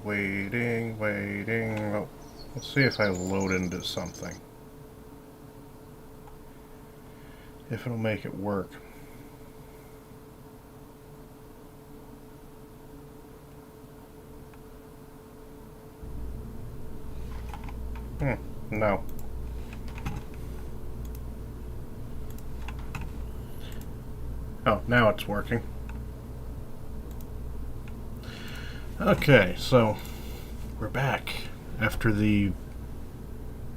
Waiting, waiting. Oh, let's see if I load into something. If it'll make it work. No. Oh, now it's working. Okay, so we're back after the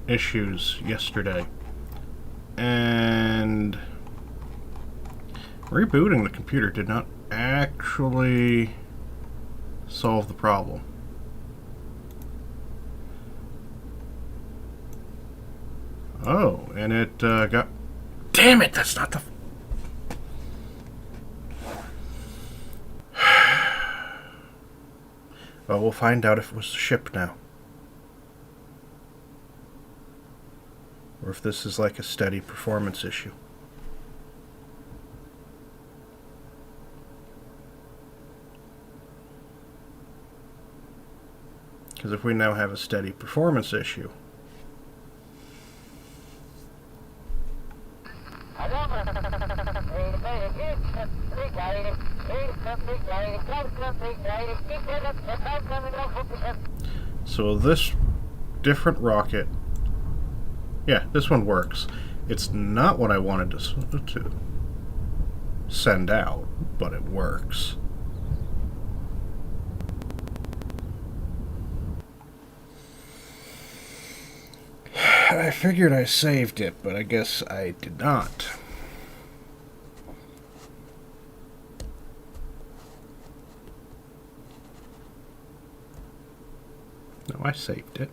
issues yesterday. And rebooting the computer did not actually solve the problem. Oh, and it got... Damn it, that's not the... Well, we'll find out if it was the ship now. Or if this is like a steady performance issue. Because if we now have a steady performance issue... So this different rocket, yeah, this one works. It's not what I wanted to send out, but it works. I figured I saved it, but I guess I did not. No, I saved it.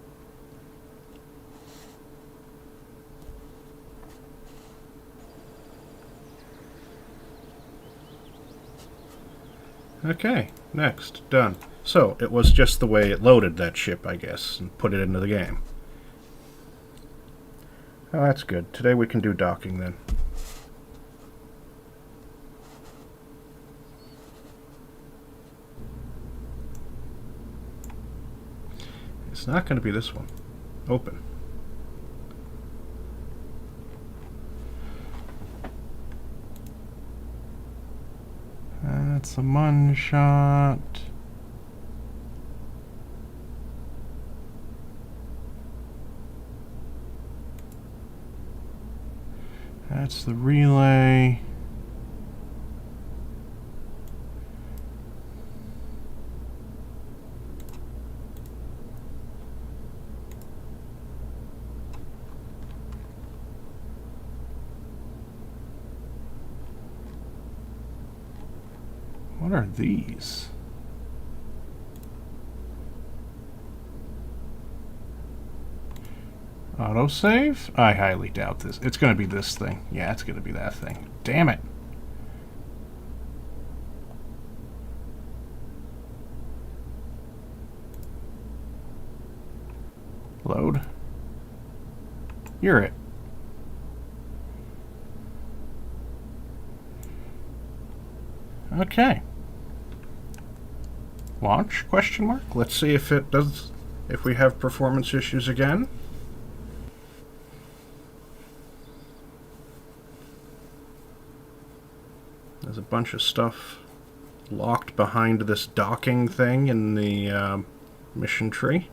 Okay, next, done. So, it was just the way it loaded that ship, I guess, and put it into the game. Oh, that's good. Today we can do docking then. It's not going to be this one. Open. That's a one shot. That's the relay. What are these? Autosave? I highly doubt this. It's going to be this thing. Yeah, it's going to be that thing. Damn it. Load. You're it. Okay. Launch? Question mark. Let's see if it does. If we have performance issues again. There's a bunch of stuff locked behind this docking thing in the mission tree.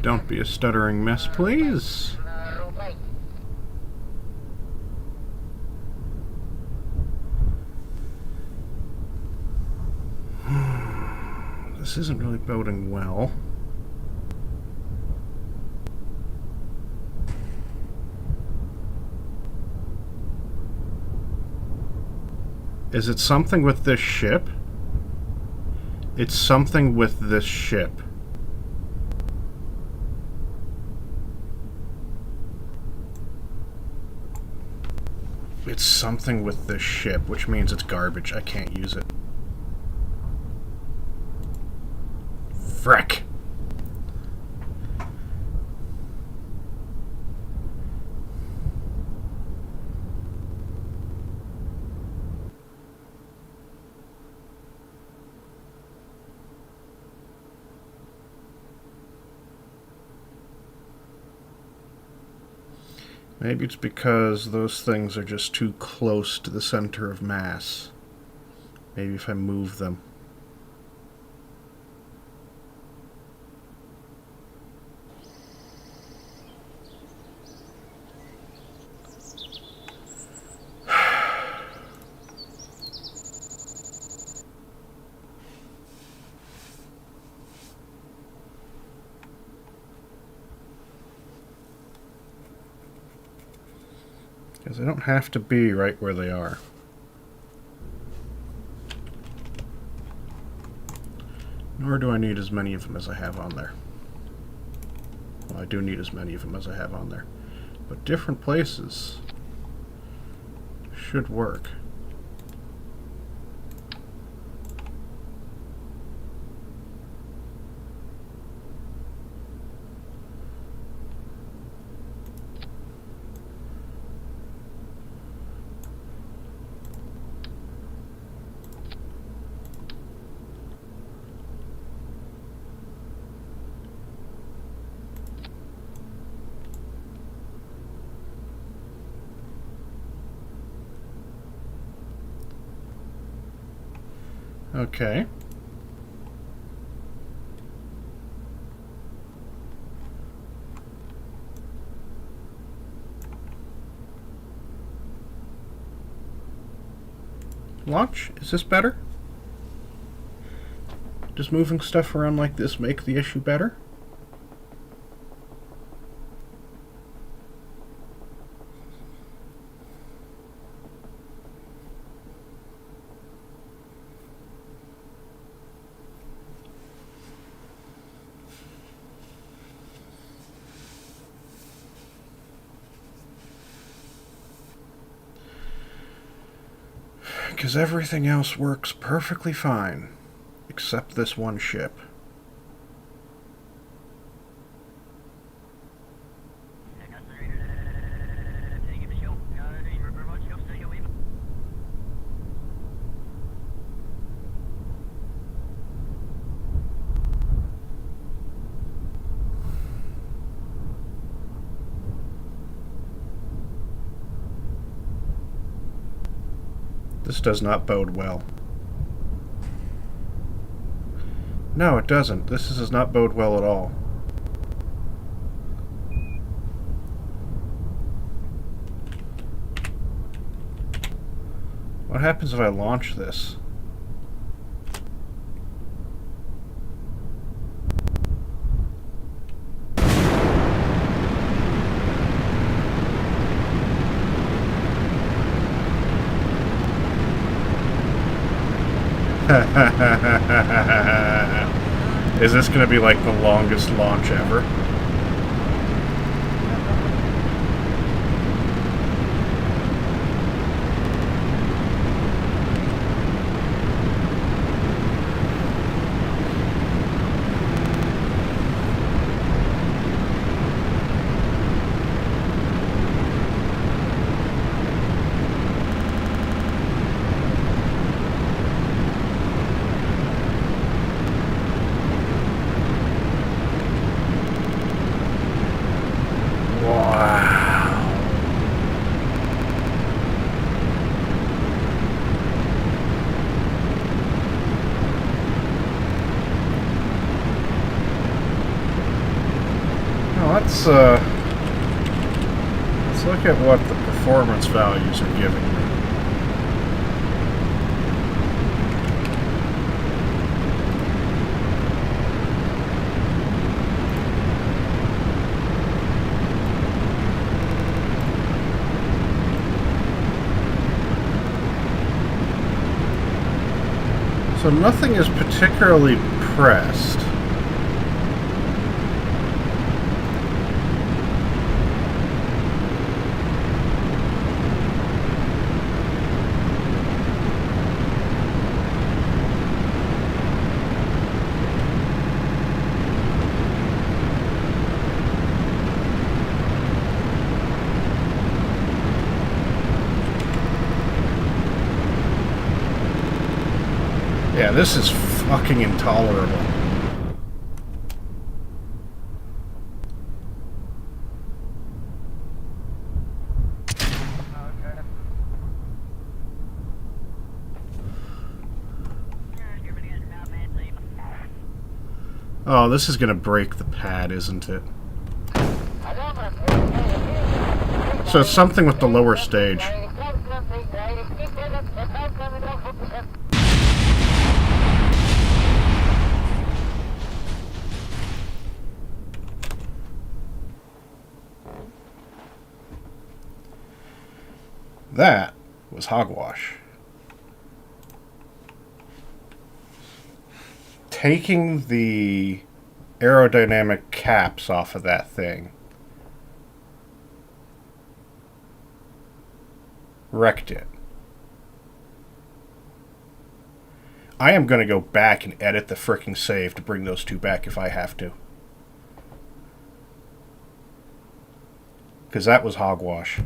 Don't be a stuttering mess, please. This isn't really boding well. Is it something with this ship? It's something with this ship. it's something with this ship, which means it's garbage. I can't use it. Frick! Maybe it's because those things are just too close to the center of mass. Maybe if I move them. Because they don't have to be right where they are. Nor do I need as many of them as I have on there. Well, I do need as many of them as I have on there. But different places should work. Okay. Launch? Is this better? Does moving stuff around like this make the issue better? Because everything else works perfectly fine, except this one ship. This does not bode well. No, it doesn't. This does not bode well at all. What happens if I launch this? Is this going to be like the longest launch ever? Let's look at what the performance values are giving me. So nothing is particularly pressed. Yeah, this is fucking intolerable. Oh, this is gonna break the pad, isn't it? So it's something with the lower stage. That was hogwash. Taking the aerodynamic caps off of that thing wrecked it. I am going to go back and edit the frickin' save to bring those two back if I have to. Because that was hogwash.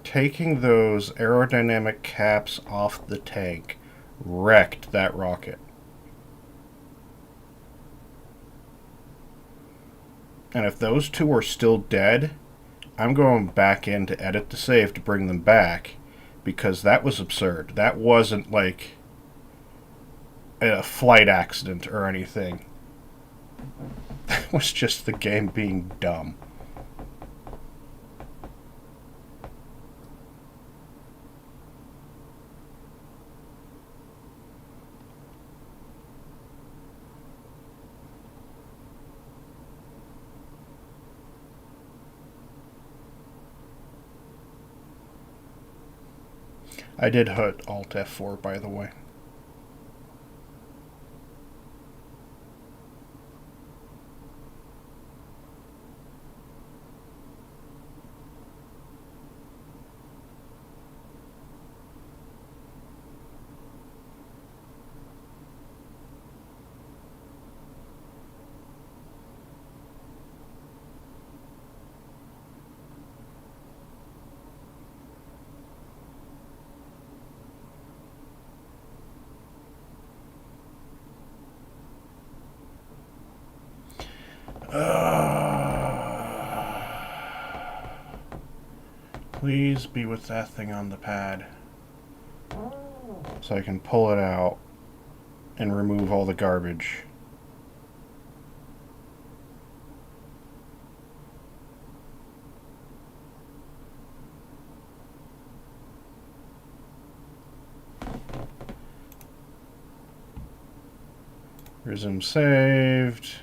Taking those aerodynamic caps off the tank wrecked that rocket. And if those two are still dead, I'm going back in to edit the save to bring them back, because that was absurd. That wasn't like a flight accident or anything. That was just the game being dumb. I did hit Alt F4, by the way. Please be with that thing on the pad, so I can pull it out and remove all the garbage. Resume saved.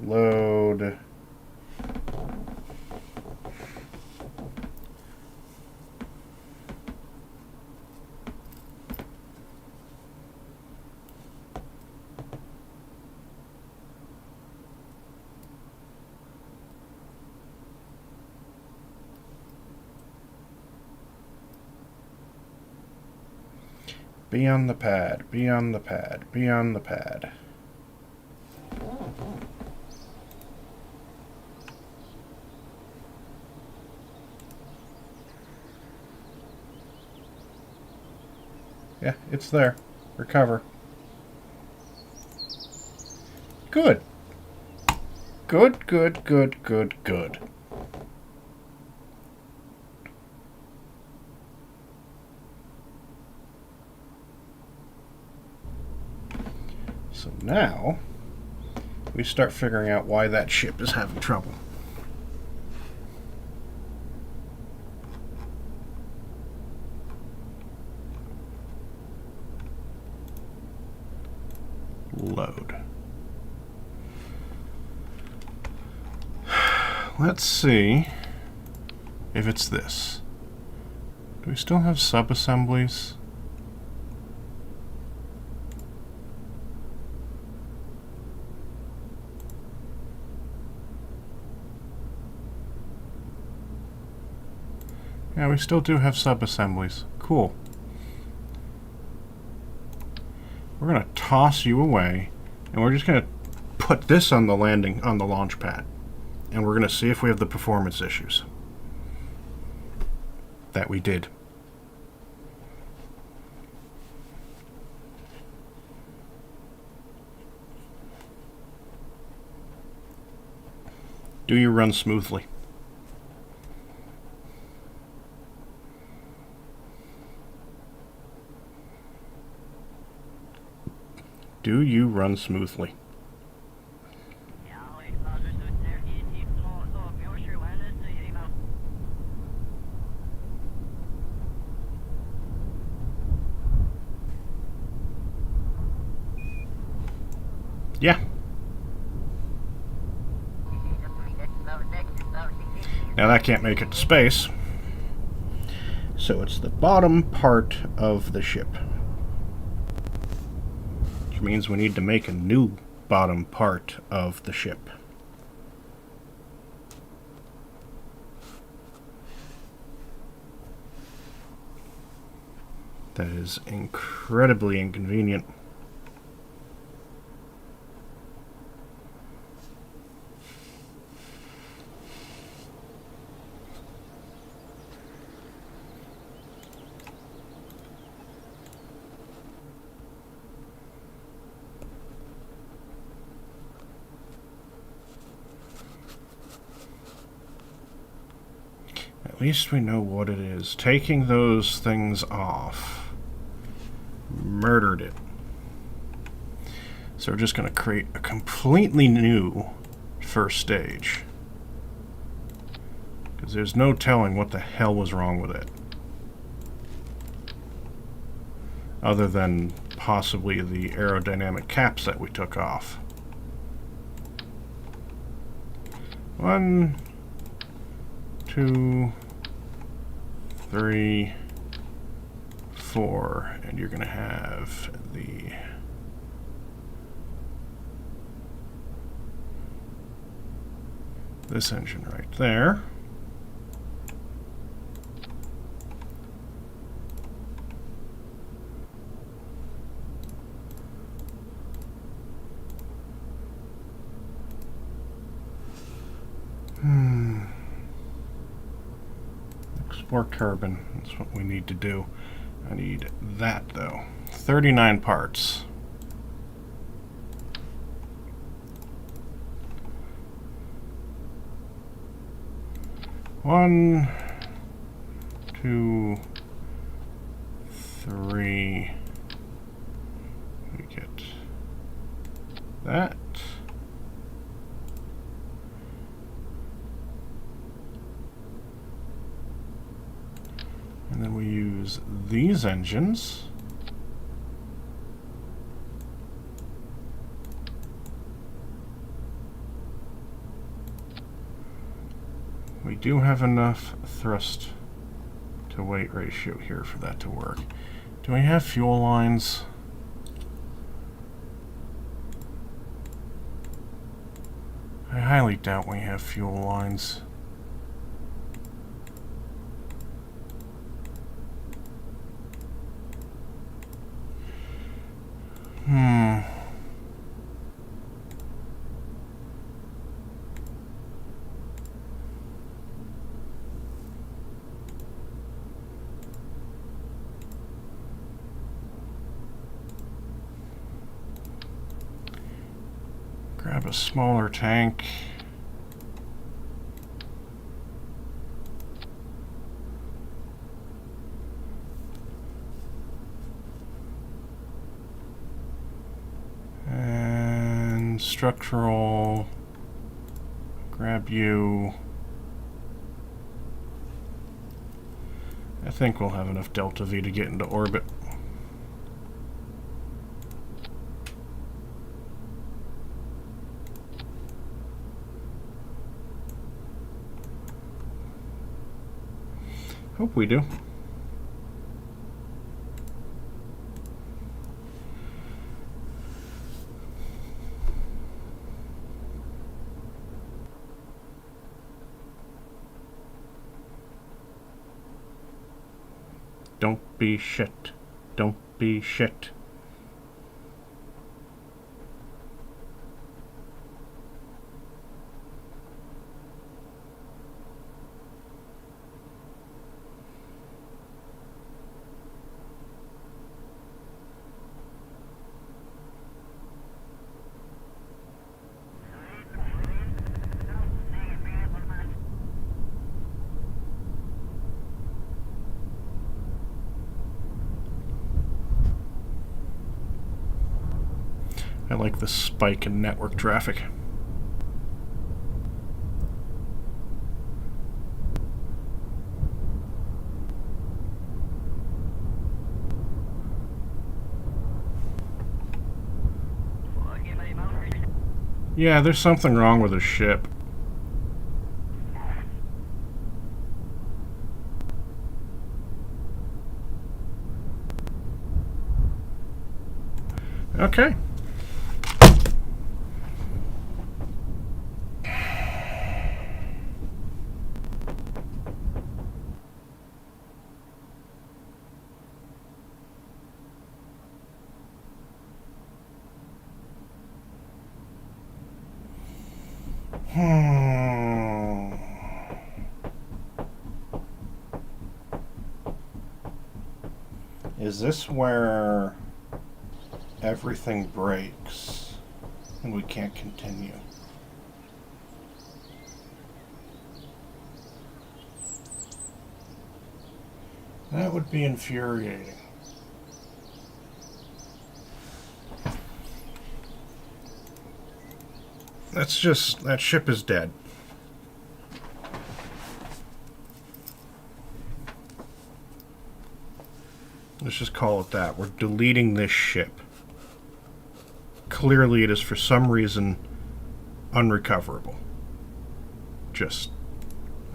Load. Be on the pad, be on the pad, be on the pad. Yeah, it's there. Recover. Good. Good, good, good, good, good. So now, we start figuring out why that ship is having trouble. Load. Let's see if it's this. Do we still have sub-assemblies? Yeah, we still do have sub-assemblies. Cool. We're going to toss you away, and we're just going to put this on the launch pad. And we're going to see if we have the performance issues. That we did. Do you run smoothly? Do you run smoothly? Yeah. Now that can't make it to space. So it's the bottom part of the ship. Which means we need to make a new bottom part of the ship. That is incredibly inconvenient. At least we know what it is. Taking those things off murdered it. So we're just going to create a completely new first stage. Because there's no telling what the hell was wrong with it. Other than possibly the aerodynamic caps that we took off. 1, 2, 3, 4, and you're going to have this engine right there. Explore carbon. That's what we need to do. I need that though. 39 parts. One, 2, 3. We get that. And then we use these engines. We do have enough thrust to weight ratio here for that to work. Do we have fuel lines? I highly doubt we have fuel lines. Grab a smaller tank. And structural, grab you. I think we'll have enough delta V to get into orbit. Hope we do. Don't be shit. Don't be shit. I like the spike in network traffic. Yeah, there's something wrong with the ship. Okay. Is this where everything breaks and we can't continue? That would be infuriating. That's just, that ship is dead. Let's just call it that. We're deleting this ship. Clearly it is for some reason unrecoverable. Just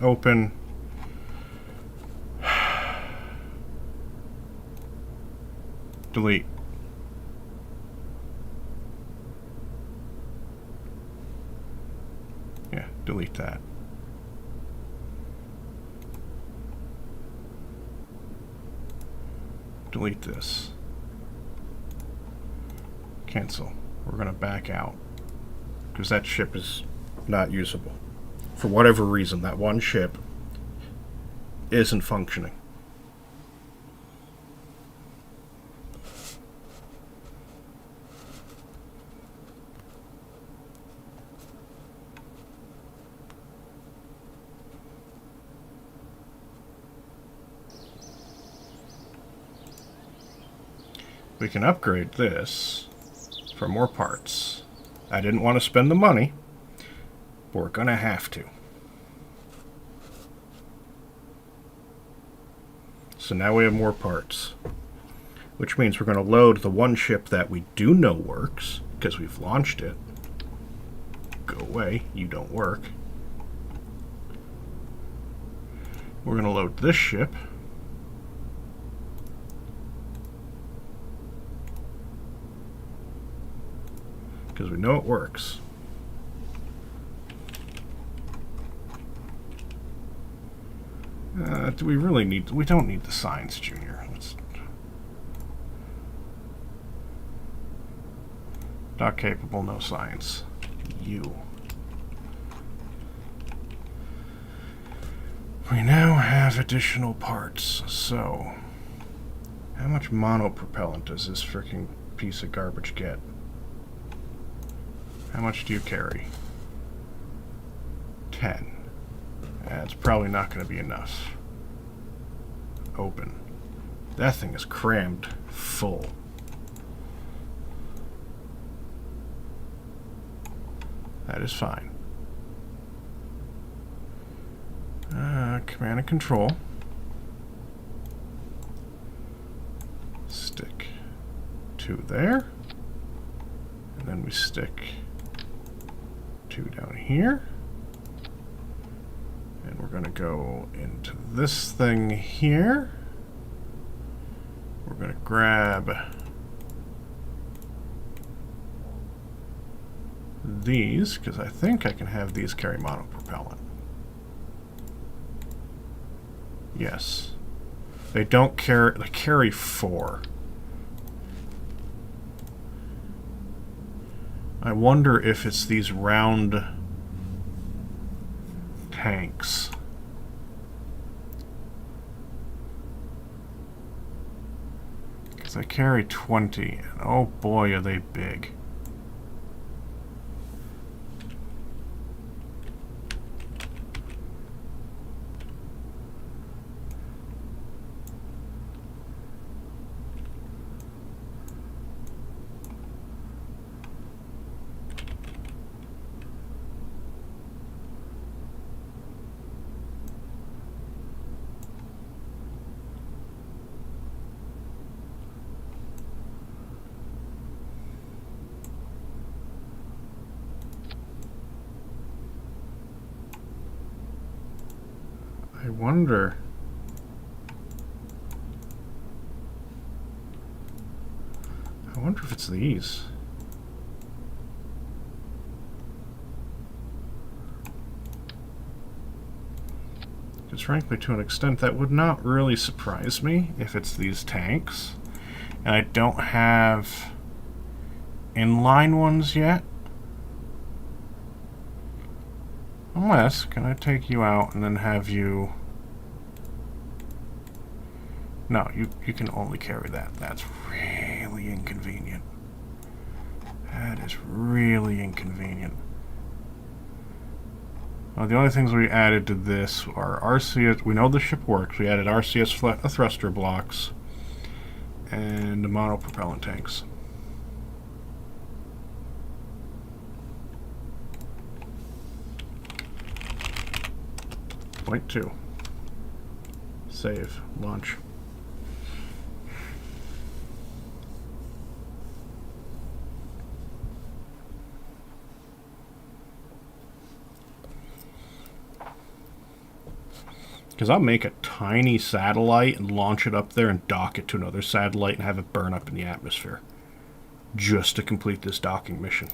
open. Delete. Yeah, delete that. Delete this. Cancel. We're going to back out because that ship is not usable. For whatever reason, that one ship isn't functioning. We can upgrade this for more parts. I didn't want to spend the money, but we're going to have to. So now we have more parts, which means we're going to load the one ship that we do know works, because we've launched it. Go away, you don't work. We're going to load this ship. Because we know it works. Do we really need... We don't need the signs, Junior. Let's... Not capable, no science. You. We now have additional parts, so... How much monopropellant does this freaking piece of garbage get? How much do you carry? 10. That's probably not going to be enough. Open. That thing is crammed full. That is fine. Command and control. Stick 2 there. And then we stick 2 down here. And we're going to go into this thing here. We're going to grab these, because I think I can have these carry monopropellant. Yes. They don't carry... They carry 4. I wonder if it's these round tanks. Because they carry 20. And oh boy, are they big. I wonder... I wonder if it's these. Because frankly, to an extent, that would not really surprise me if it's these tanks. And I don't have inline ones yet. Unless, can I take you out and then have you... No, you can only carry that. That's really inconvenient. That is really inconvenient. Well, the only things we added to this are RCS... We know the ship works. We added RCS thruster blocks and monopropellant tanks. Point 2. Save. Launch. Because I'll make a tiny satellite and launch it up there and dock it to another satellite and have it burn up in the atmosphere. Just to complete this docking mission.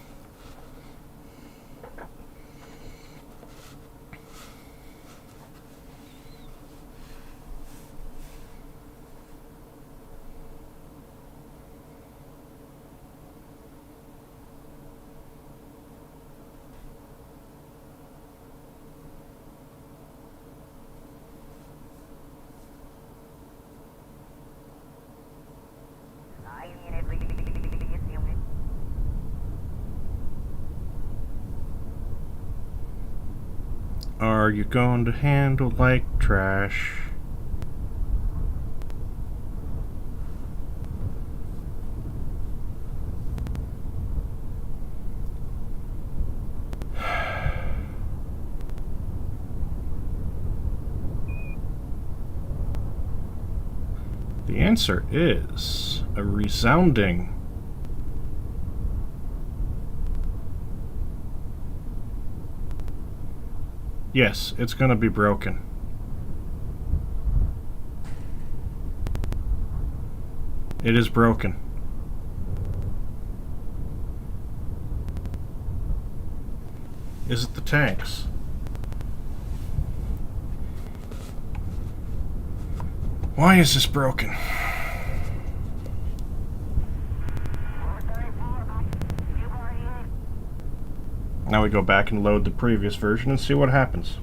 Are you going to handle like trash? The answer is a resounding yes, it's going to be broken. It is broken. Is it the tanks? Why is this broken? Now we go back and load the previous version and see what happens.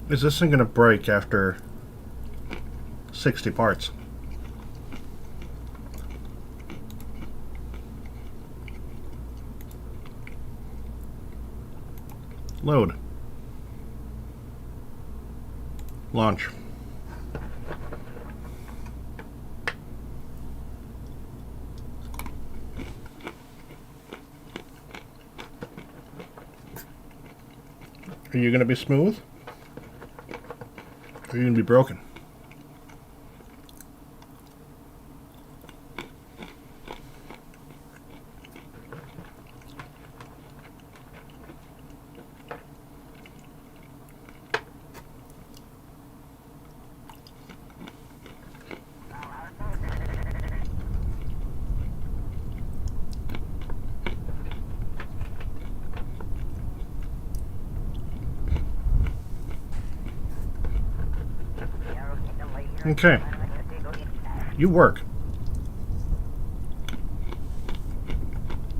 is this thing going to break after 60 parts? Load. Launch. Are you going to be smooth? Or are you going to be broken? Okay. You work.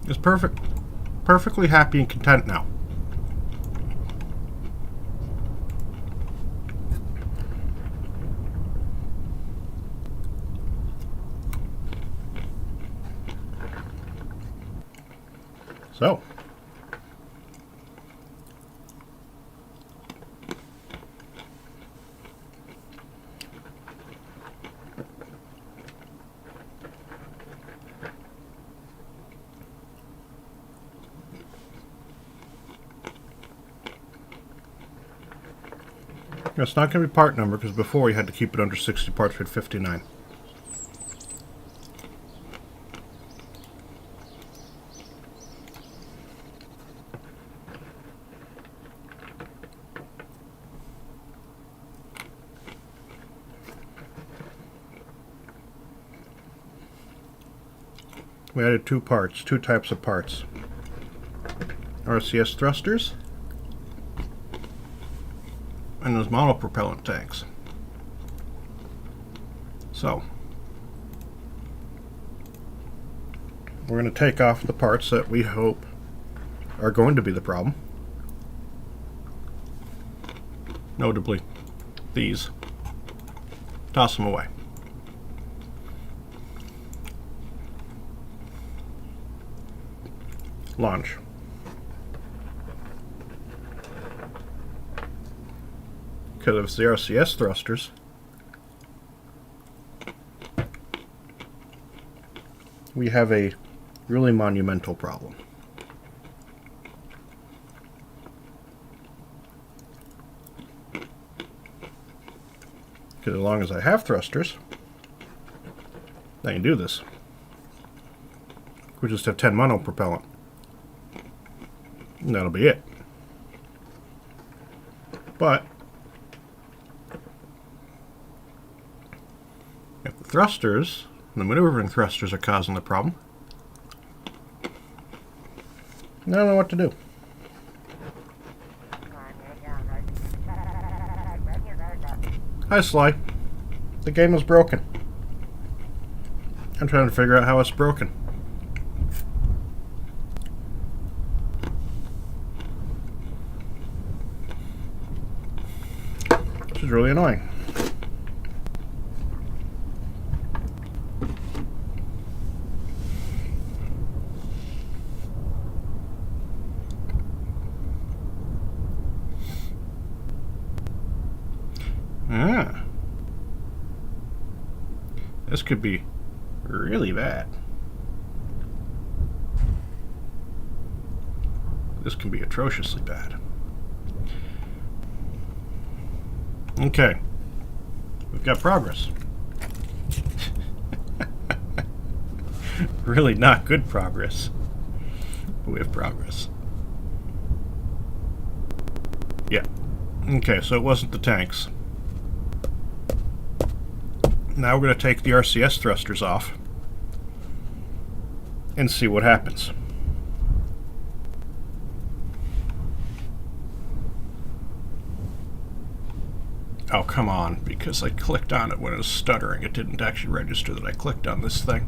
It's perfect. Perfectly happy and content now. So. It's not going to be part number because before we had to keep it under 60 parts with 59. We added two types of parts. RCS thrusters and those monopropellant tanks. So, we're going to take off the parts that we hope are going to be the problem. Notably, these. Toss them away. Launch. Because if it's the RCS thrusters, we have a really monumental problem. Because as long as I have thrusters, I can do this. We just have 10 monopropellant. And that'll be it. But if the thrusters, the maneuvering thrusters, are causing the problem, I don't know what to do. Hi, Sly. The game is broken. I'm trying to figure out how it's broken. This is really annoying. This could be really bad. This can be atrociously bad. Okay. We've got progress. Really not good progress. But we have progress. Yeah. Okay, so it wasn't the tanks. Now we're going to take the RCS thrusters off and see what happens. Oh, come on, because I clicked on it when it was stuttering. It didn't actually register that I clicked on this thing.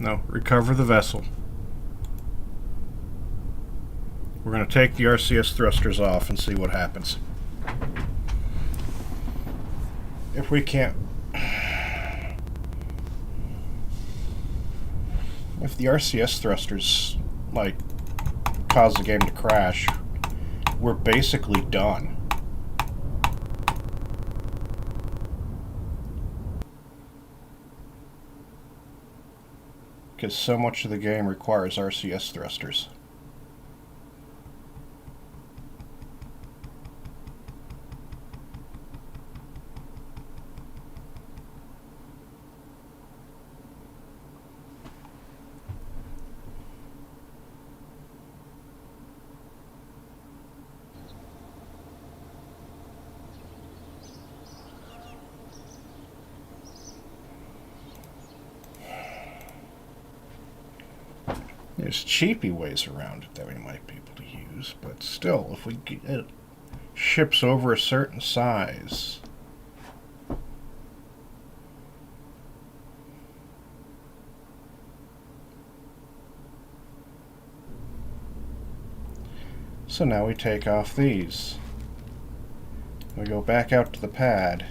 No, recover the vessel. We're going to take the RCS thrusters off and see what happens. If we can't... If the RCS thrusters, like, cause the game to crash, we're basically done. Because so much of the game requires RCS thrusters. There's cheapy ways around it that we might be able to use, but still, if we get ships over a certain size... So now we take off these. We go back out to the pad.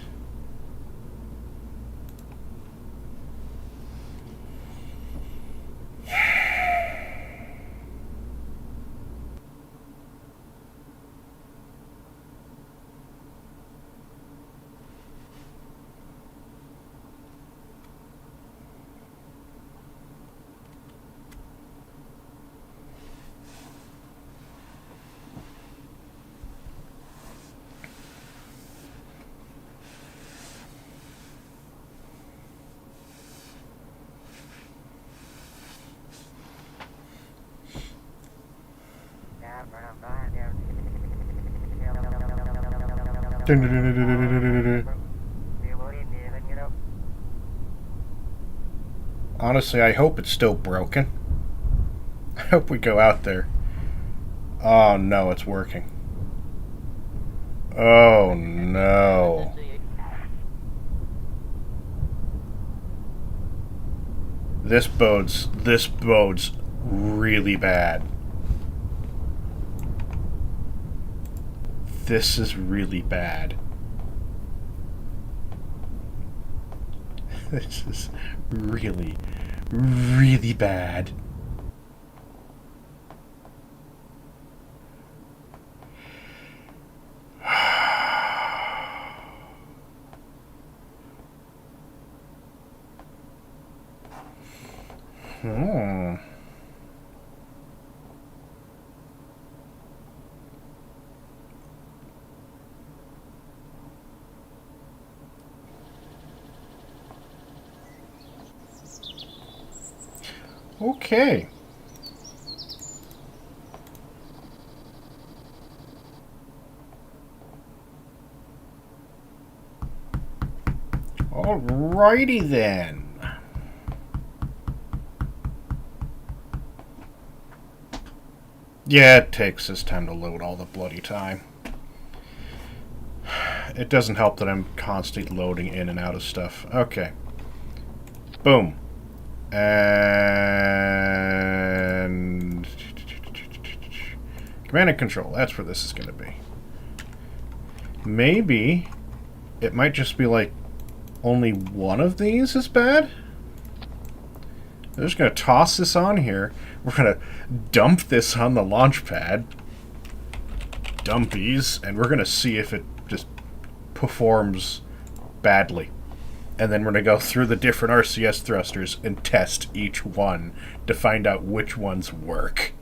Honestly, I hope it's still broken. I hope we go out there. Oh no, it's working. Oh no. This bodes really bad. This is really bad. This is really, really bad. Okay. Alrighty then. Yeah, it takes this time to load all the bloody time. It doesn't help that I'm constantly loading in and out of stuff. Okay. Boom. And command and control, that's where this is going to be. Maybe it might just be like only one of these is bad. I'm just going to toss this on here. We're going to dump this on the launch pad. Dumpies. And we're going to see if it just performs badly. And then we're going to go through the different RCS thrusters and test each one to find out which ones work.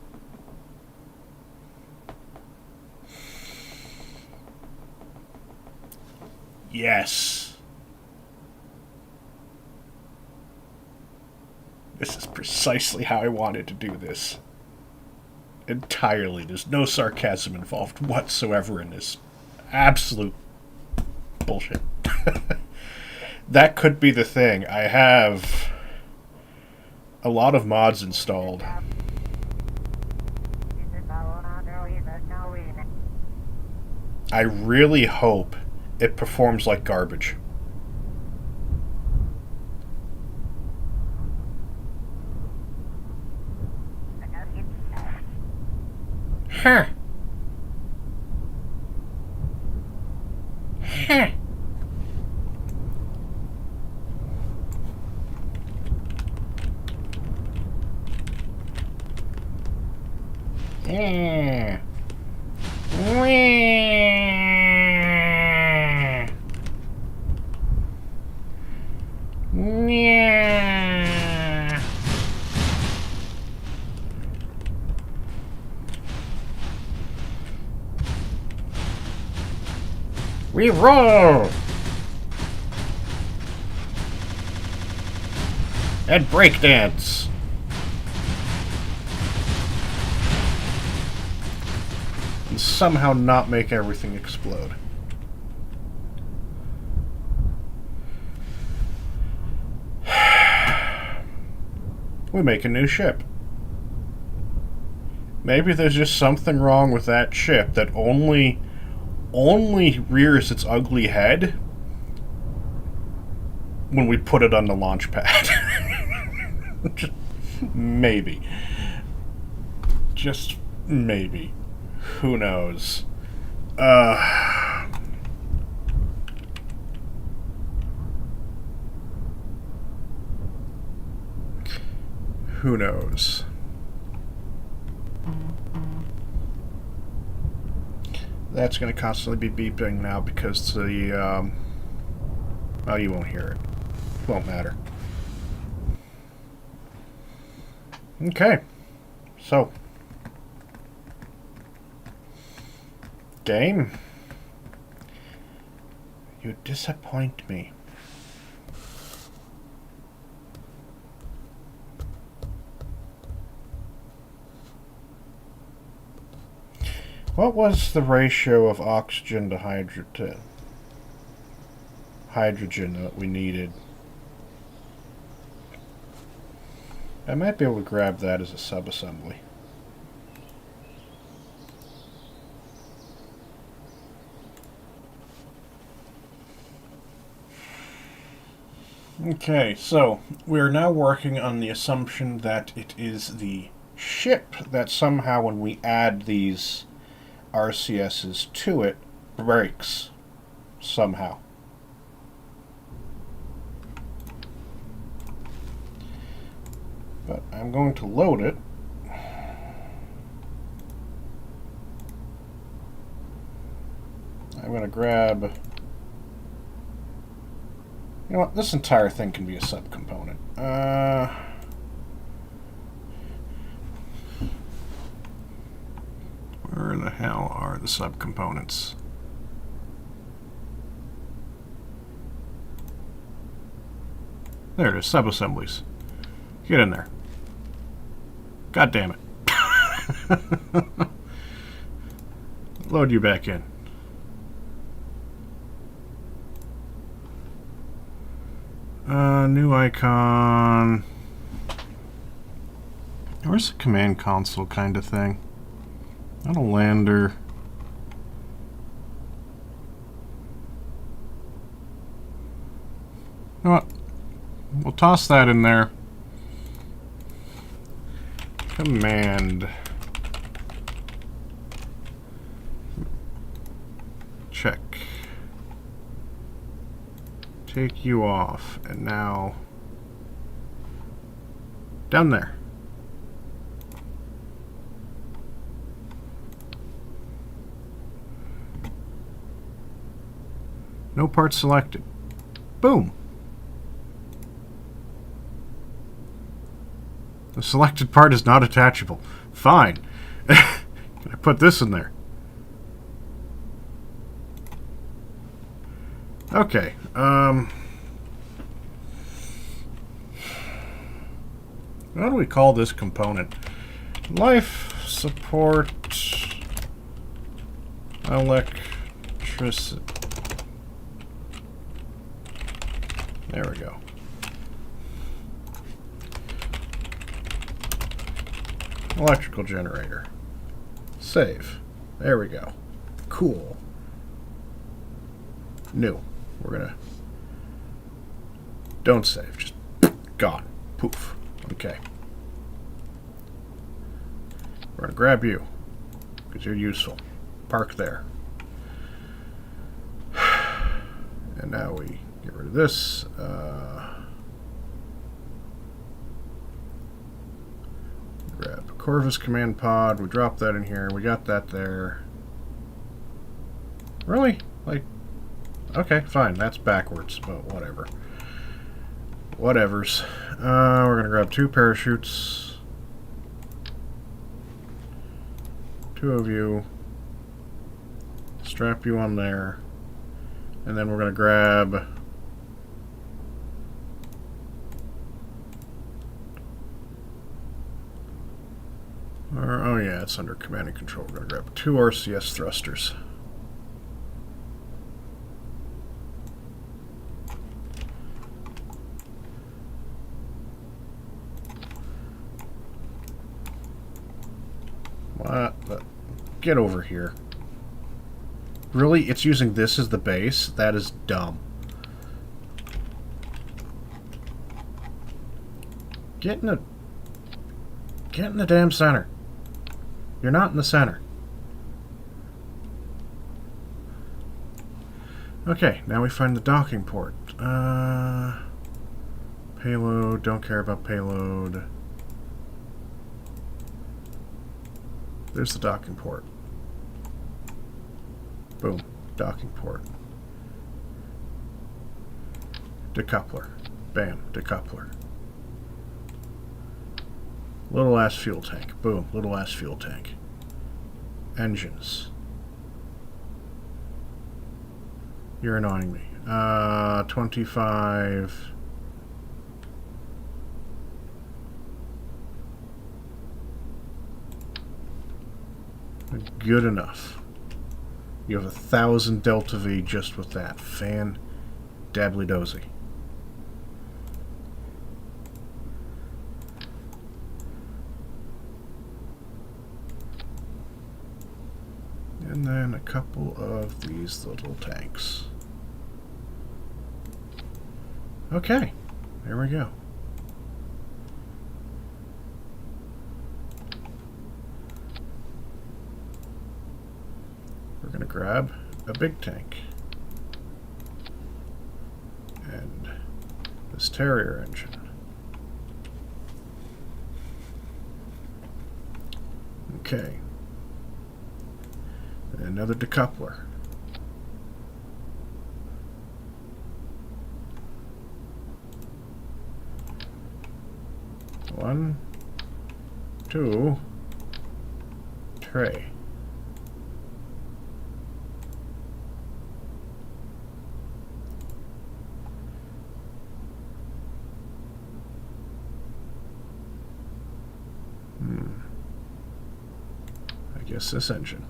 Yes. This is precisely how I wanted to do this. Entirely. There's no sarcasm involved whatsoever in this. Absolute bullshit. That could be the thing. I have a lot of mods installed. I really hope it performs like garbage. Huh. Huh. Yeah. Yeah. We roll and breakdance. And somehow not make everything explode. We make a new ship. Maybe there's just something wrong with that ship that only rears its ugly head when we put it on the launch pad. Maybe. Just maybe. Who knows? Who knows? That's going to constantly be beeping now because the, well, you won't hear it. Won't matter. Okay. So. Game. You disappoint me. What was the ratio of oxygen to hydrogen that we needed? I might be able to grab that as a subassembly. Okay, so we're now working on the assumption that it is the ship that somehow, when we add these RCSs to it, breaks somehow. But I'm going to load it. I'm going to grab... You know what? This entire thing can be a subcomponent. Where the hell are the subcomponents? There it is, subassemblies. Get in there. God damn it. Load you back in. New icon. Where's the command console kind of thing? Not a lander. You know what? We'll toss that in there. Command. Check. Take you off. And now... down there. No part selected. Boom. The selected part is not attachable. Fine. Can I put this in there? Okay. What do we call this component? Life support electricity. There we go. Electrical generator. Save. There we go. Cool. New. We're gonna... don't save. Just gone. Poof. Okay. We're gonna grab you. because you're useful. Park there. And now we get rid of this. Grab Corvus command pod. We drop that in here. We got that there. Really? Like, okay, fine. That's backwards, but whatever. Whatevers. We're going to grab 2 parachutes. 2 of you. Strap you on there. And then we're going to grab... oh yeah, it's under command and control. We're going to grab 2 RCS thrusters. What? Get over here. Really? It's using this as the base? That is dumb. Get in the damn center. You're not in the center. Okay, now we find the docking port. Payload, don't care about payload. There's the docking port. Boom, docking port. Decoupler. Bam, decoupler. Little ass fuel tank. Boom, little ass fuel tank. Engines. You're annoying me. 25. Good enough. You have 1,000 Delta V just with that. Fan dabbly dozy. And then a couple of these little tanks. Okay, there we go. We're going to grab a big tank. And this Terrier engine. Okay. Another decoupler. One, two, tray. I guess this engine.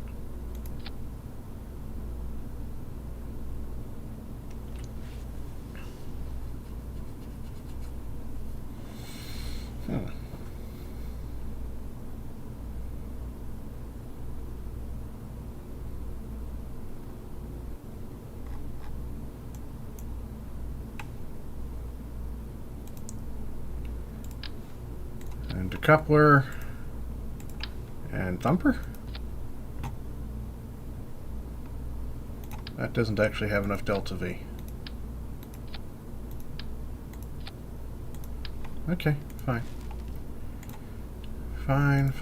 And decoupler and thumper. That doesn't actually have enough Delta V. Okay, fine. Fine.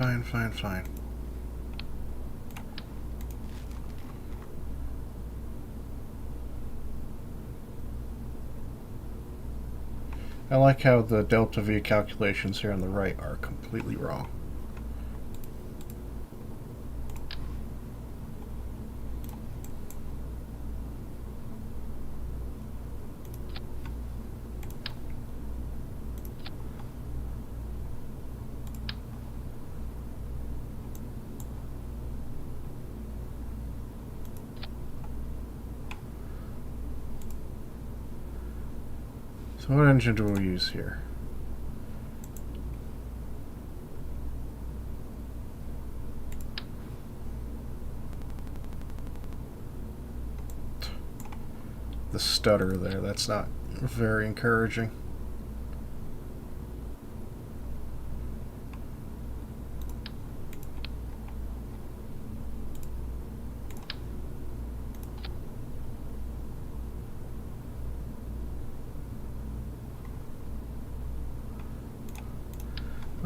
I like how the Delta V calculations here on the right are completely wrong. So what engine do we use here? The stutter there, that's not very encouraging.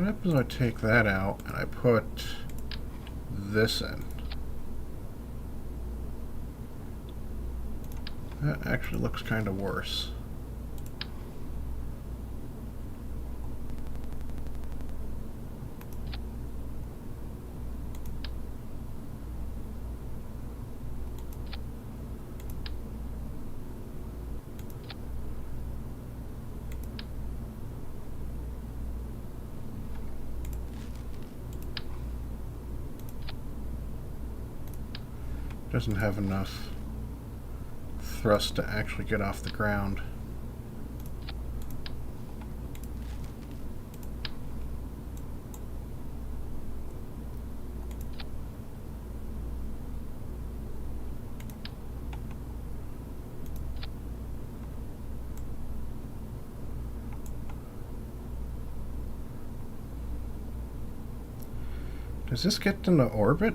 What happens if I take that out and I put this in? That actually looks kind of worse. Doesn't have enough thrust to actually get off the ground. Does this get into orbit?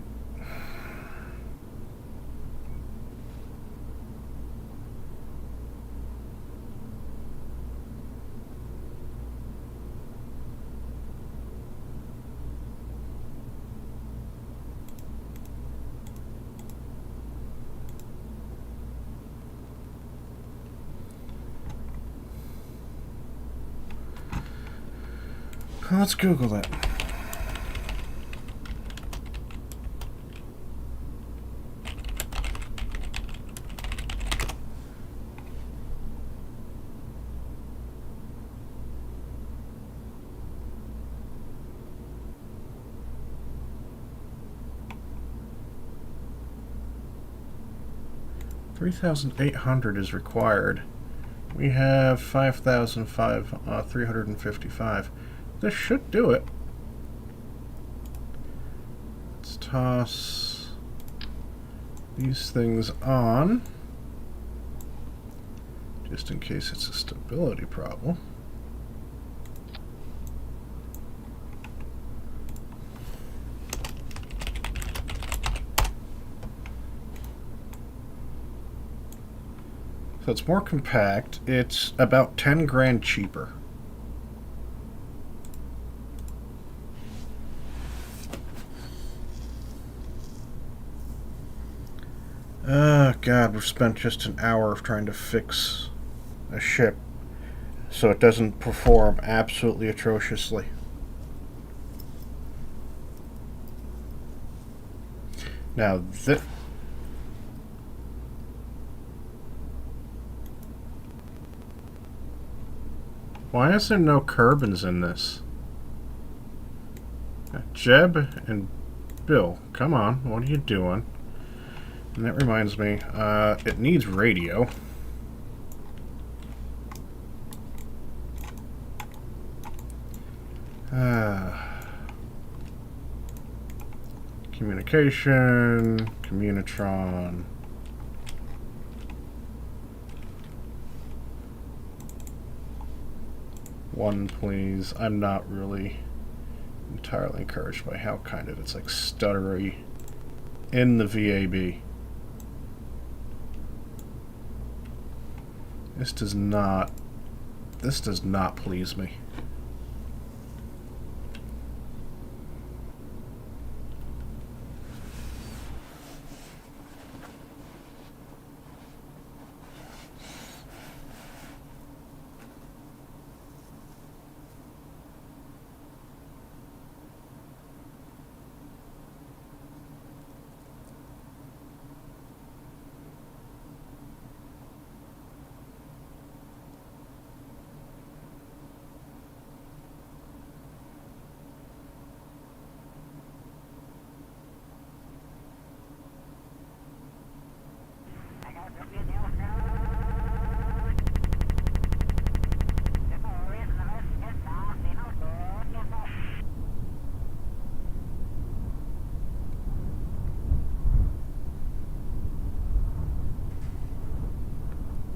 Let's Google it. $3,800 is required. We have 355. This should do it. Let's toss these things on, just in case it's a stability problem. So it's more compact. It's about 10 grand cheaper. Oh God, we've spent just an hour of trying to fix a ship so it doesn't perform absolutely atrociously. Now why is there no Kerbins in this? Jeb and Bill, come on, what are you doing? And that reminds me, it needs radio. Communication, Communitron. One, please. I'm not really entirely encouraged by how kind of it's like stuttery in the VAB. This does not please me.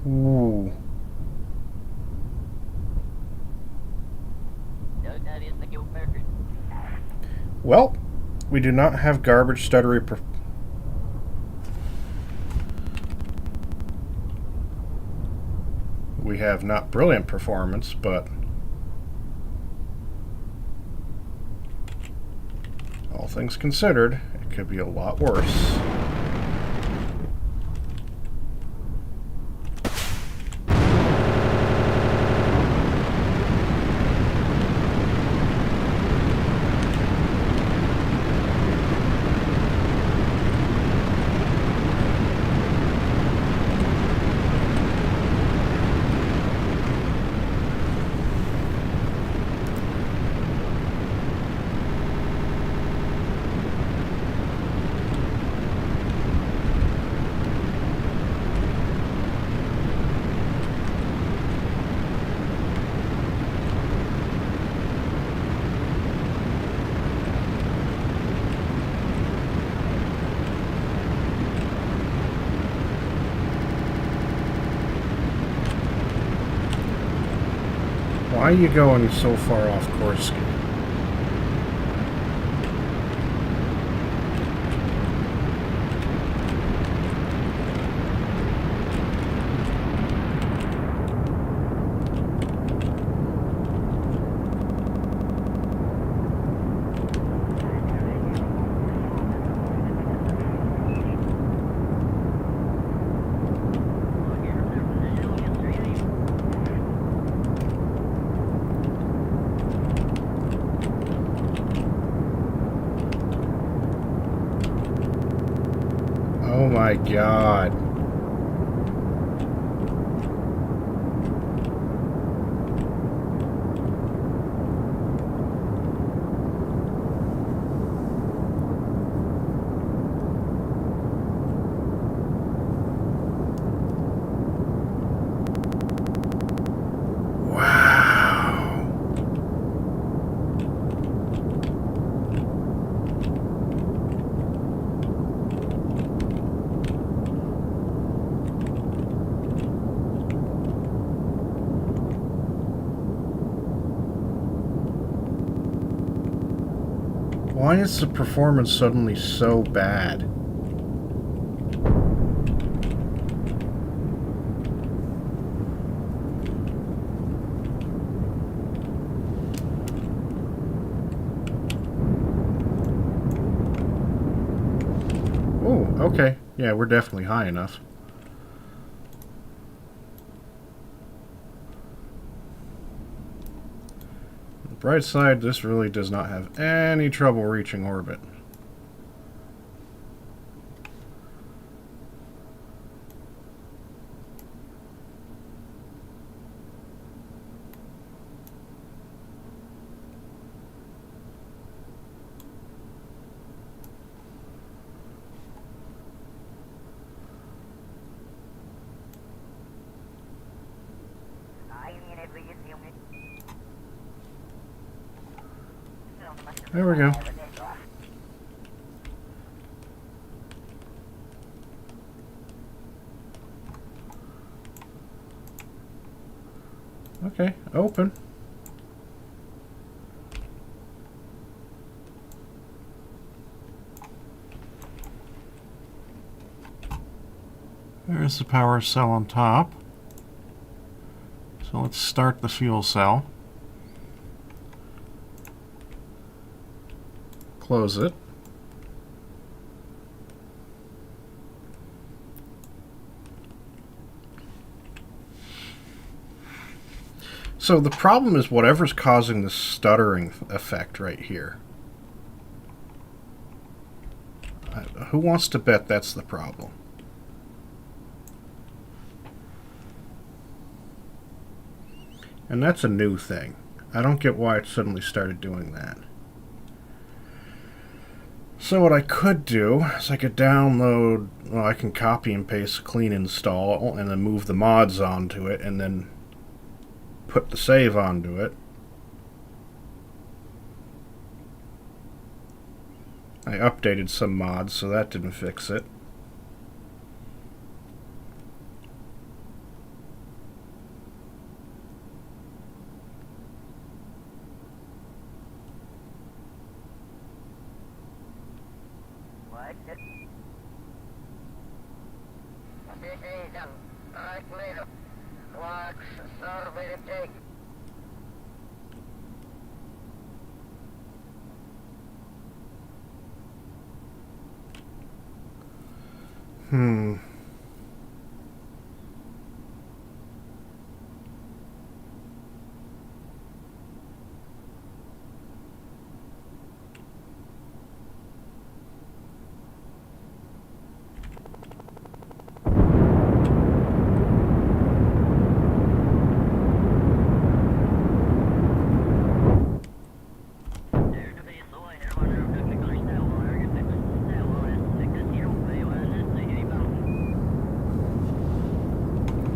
Ooh. Well, we do not have garbage stuttery. We have not brilliant performance, but All things considered, it could be a lot worse. Why are you going so far off course, Skip? Oh my god. Why is the performance suddenly so bad? Oh, okay. Yeah, we're definitely high enough. Bright side, this really does not have any trouble reaching orbit. There we go. Okay, open. There's the power cell on top. So let's start the fuel cell. Close it. So the problem is whatever's causing the stuttering effect right here. Who wants to bet that's the problem? And that's a new thing. I don't get why it suddenly started doing that. So what I could do is I could download, well, I can copy and paste a clean install and then move the mods onto it and then put the save onto it. I updated some mods, so that didn't fix it. Hmm.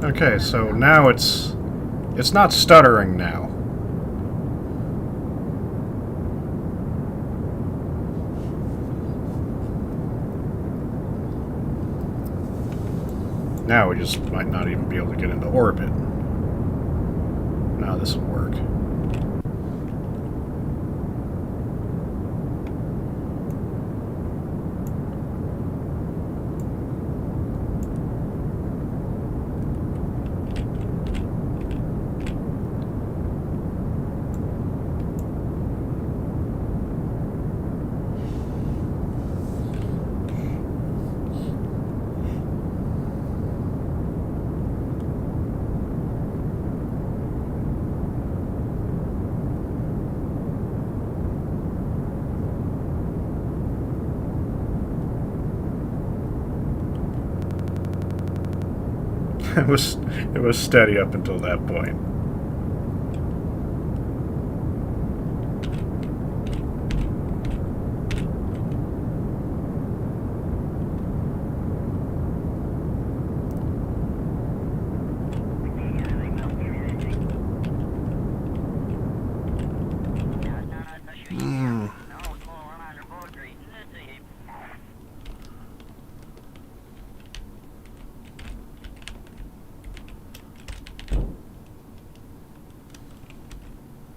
Okay, so now it's not stuttering now. Now we just might not even be able to get into orbit. Now this will work. It was steady up until that point.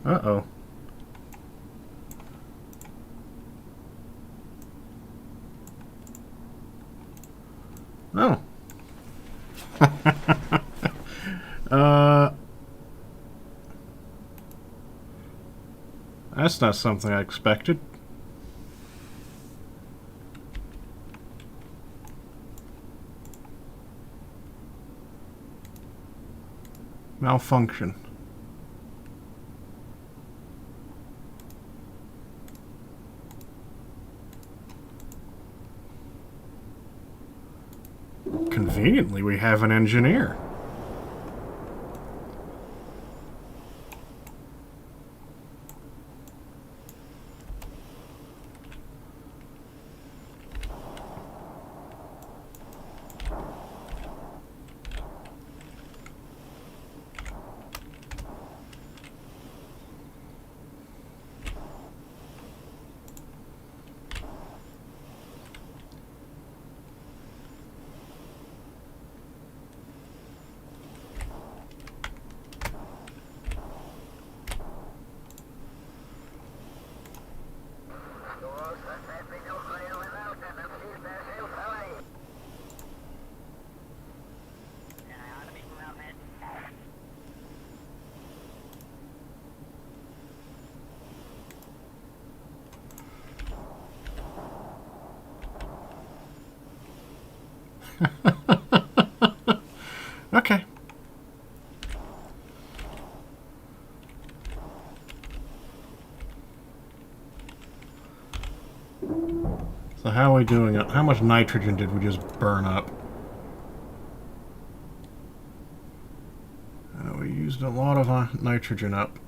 Uh-oh. Oh. That's not something I expected. Malfunction. Conveniently, we have an engineer. Okay. So how are we doing it? How much nitrogen did we just burn up? We used a lot of nitrogen up.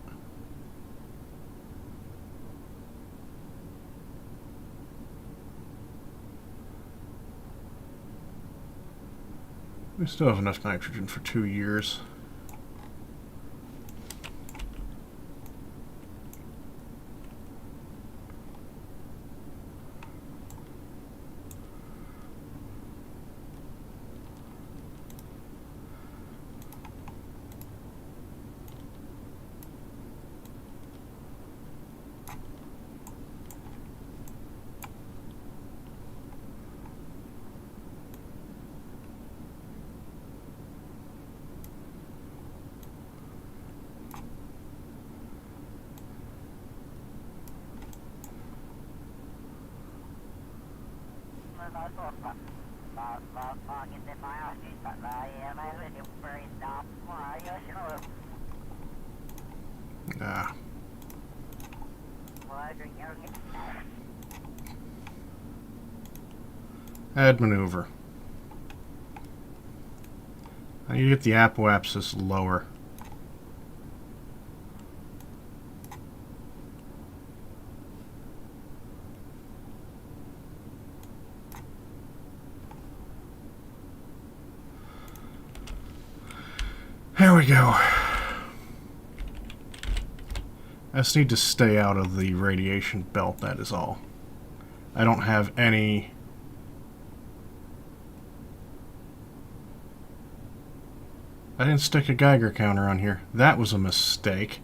We still have enough nitrogen for 2 years. Ah. Add maneuver. I need to get the apoapsis lower. There we go. I just need to stay out of the radiation belt, that is all. I don't have any... I didn't stick a Geiger counter on here. That was a mistake.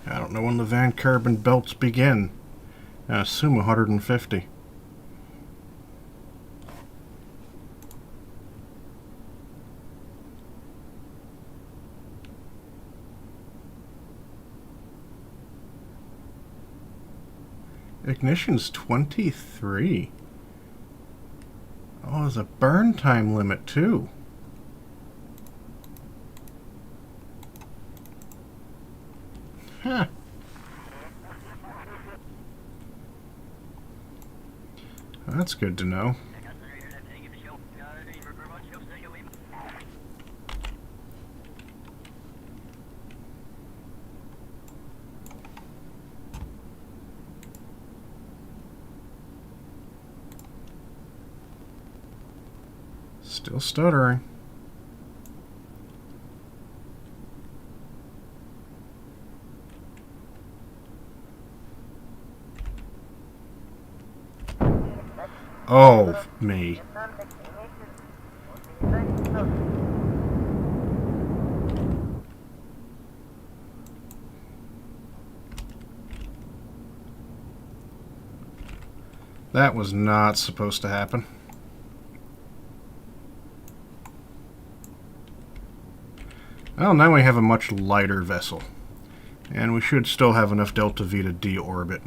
I don't know when the Van Carbon belts begin. I assume 150. Ignition's 23. Oh, there's a burn time limit too. Huh. That's good to know. Still stuttering. Oh, me. That was not supposed to happen. Well, now we have a much lighter vessel. And we should still have enough delta V to deorbit.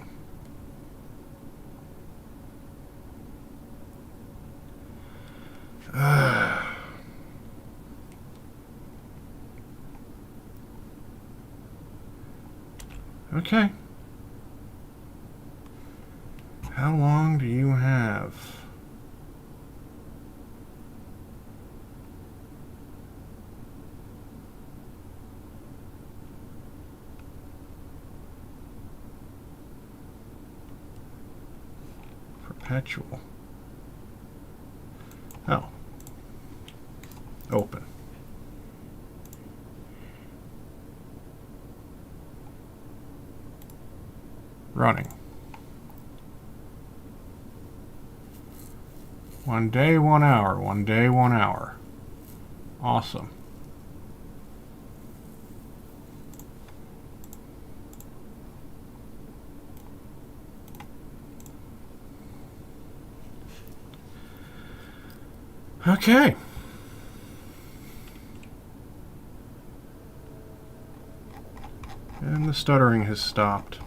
Okay. How long do you have? Perpetual. Oh. Open. Running. 1 day, 1 hour. 1 day, 1 hour. Awesome. Okay. And the stuttering has stopped.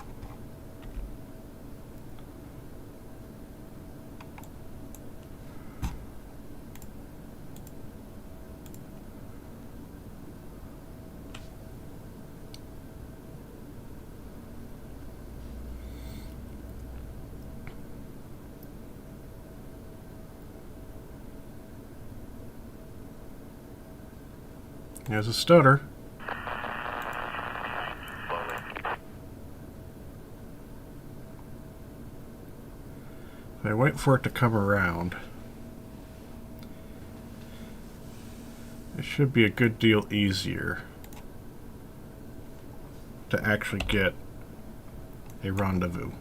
There's a stutter. If I wait for it to come around, it should be a good deal easier to actually get a rendezvous.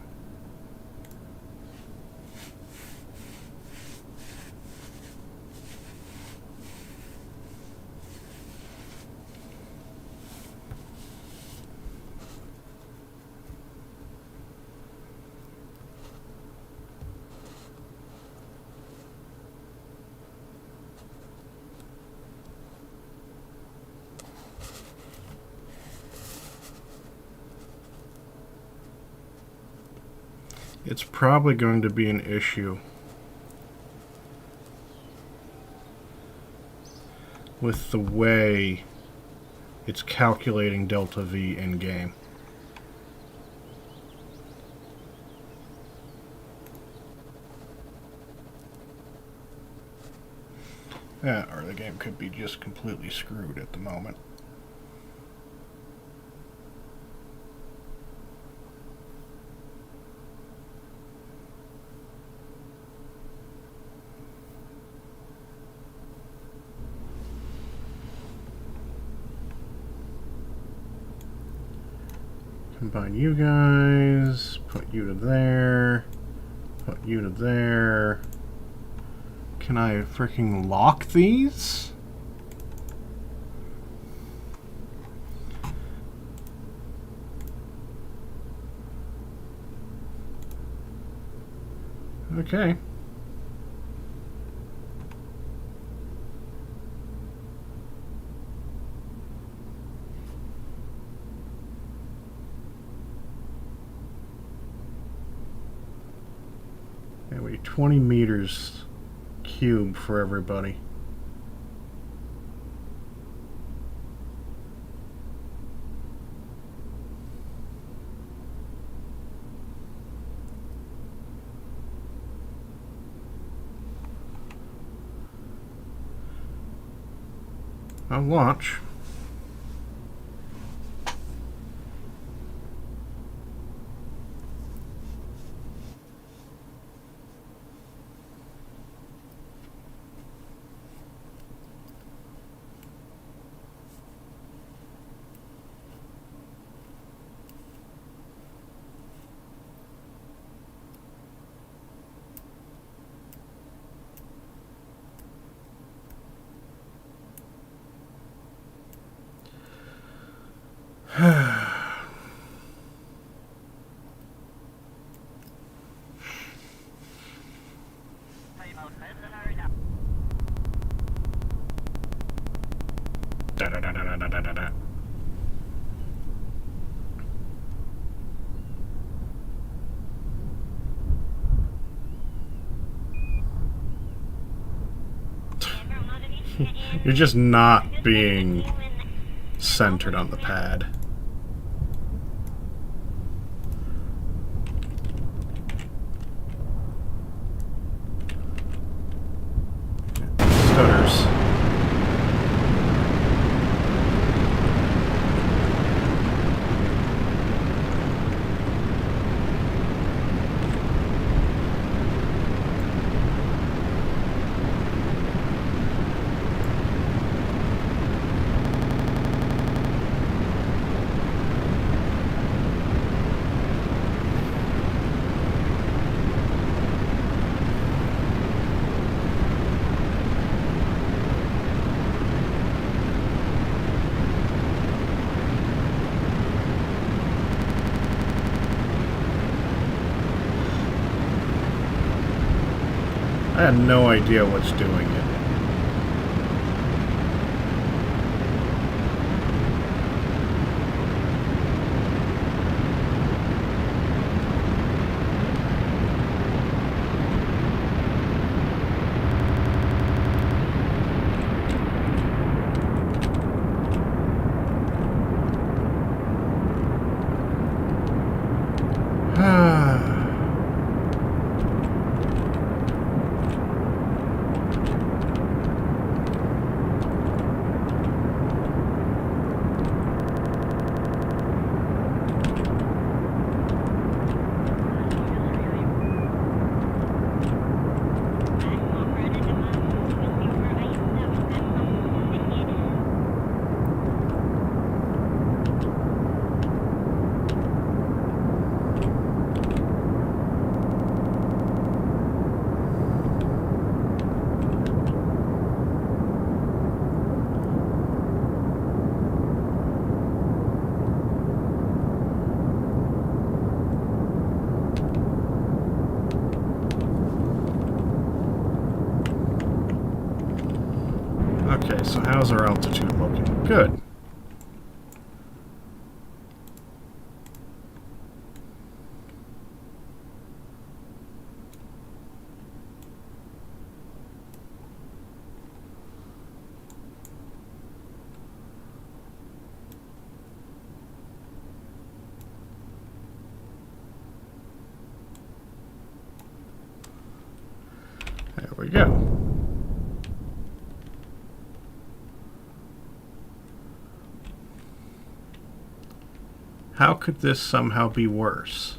it's probably going to be an issue with the way it's calculating delta V in game. Yeah, or the game could be just completely screwed at the moment. Combine you guys, put you to there, put you to there. Can I freaking lock these? Okay. Anyway, 20 meters cube for everybody. I'll launch. Da, da, da, da, da, da, da, da. You're just not being centered on the pad. Stutters. I had no idea what's doing it. Okay, so how's our altitude looking? Good. we go. How could this somehow be worse?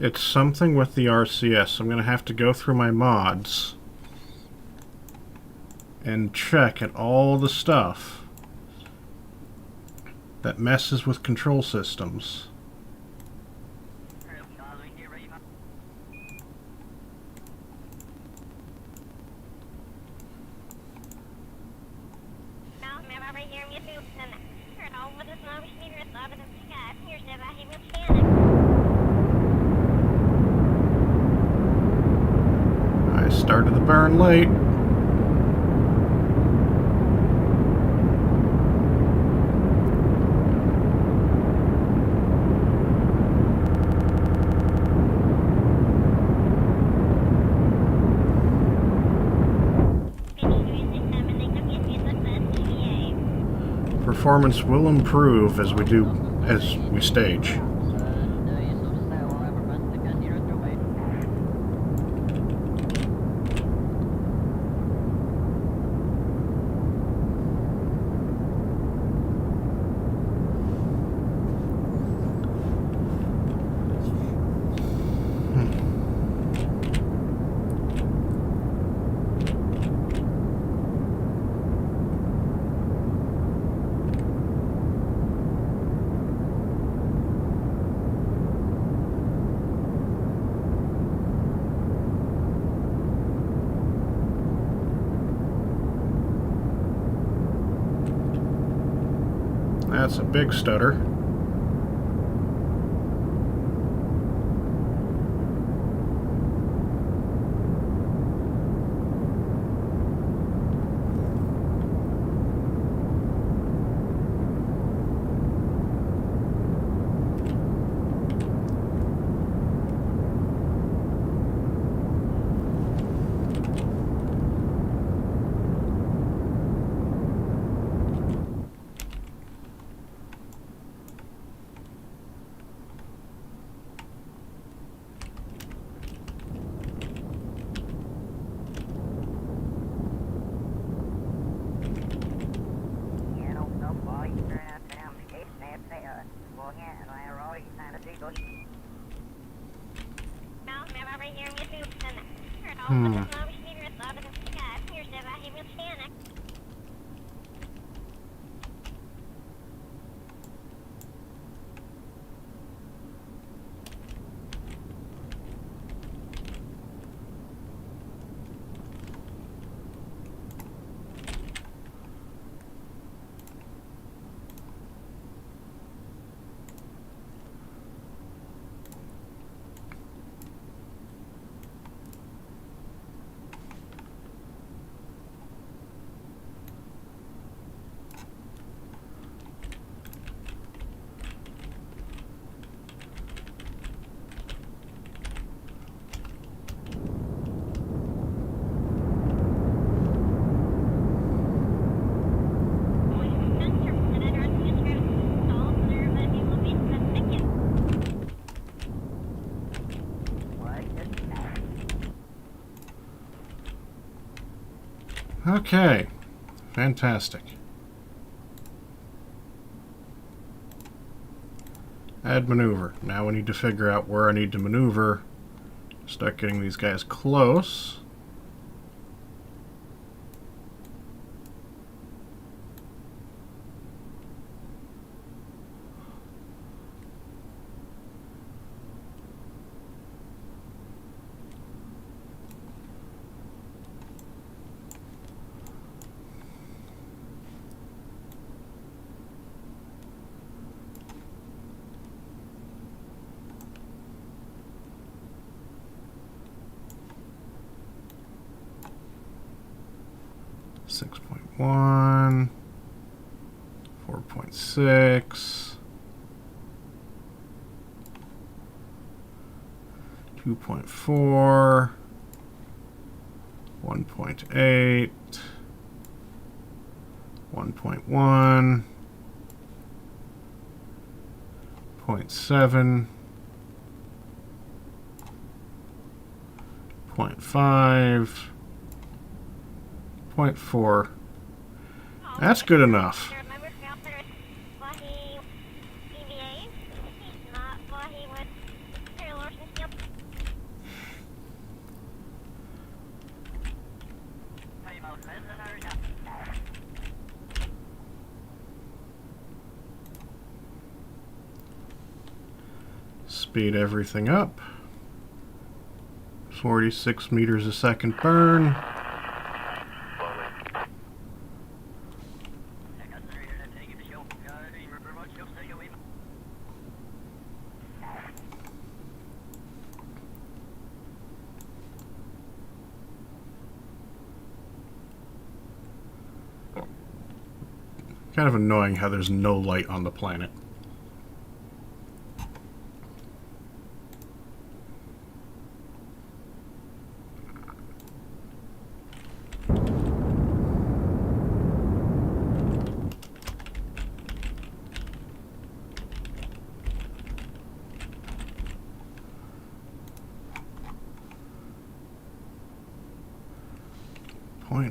It's something with the RCS. I'm going to have to go through my mods and check at all the stuff that messes with control systems. I started the burn late. Performance will improve as we stage. That's a big stutter. Okay, fantastic. Add maneuver. Now we need to figure out where I need to maneuver. Start getting these guys close. .5 4.1, 4.6, 2.4, 1.8, 1.1, 0.7, 0.5, 0.4. That's good enough. Speed everything up. 46 meters a second burn. Kind of annoying how there's no light on the planet.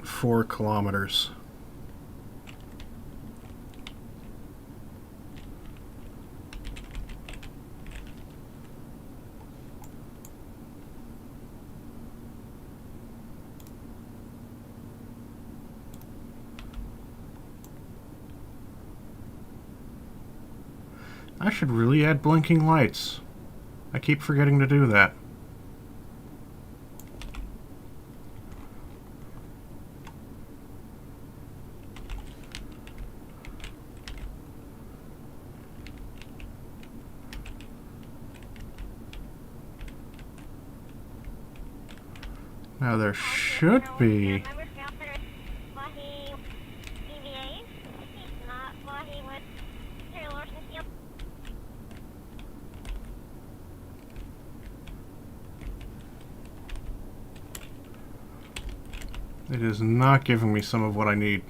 .4 kilometers. I should really add blinking lights. I keep forgetting to do that. Now there should be... It is not giving me some of what I need.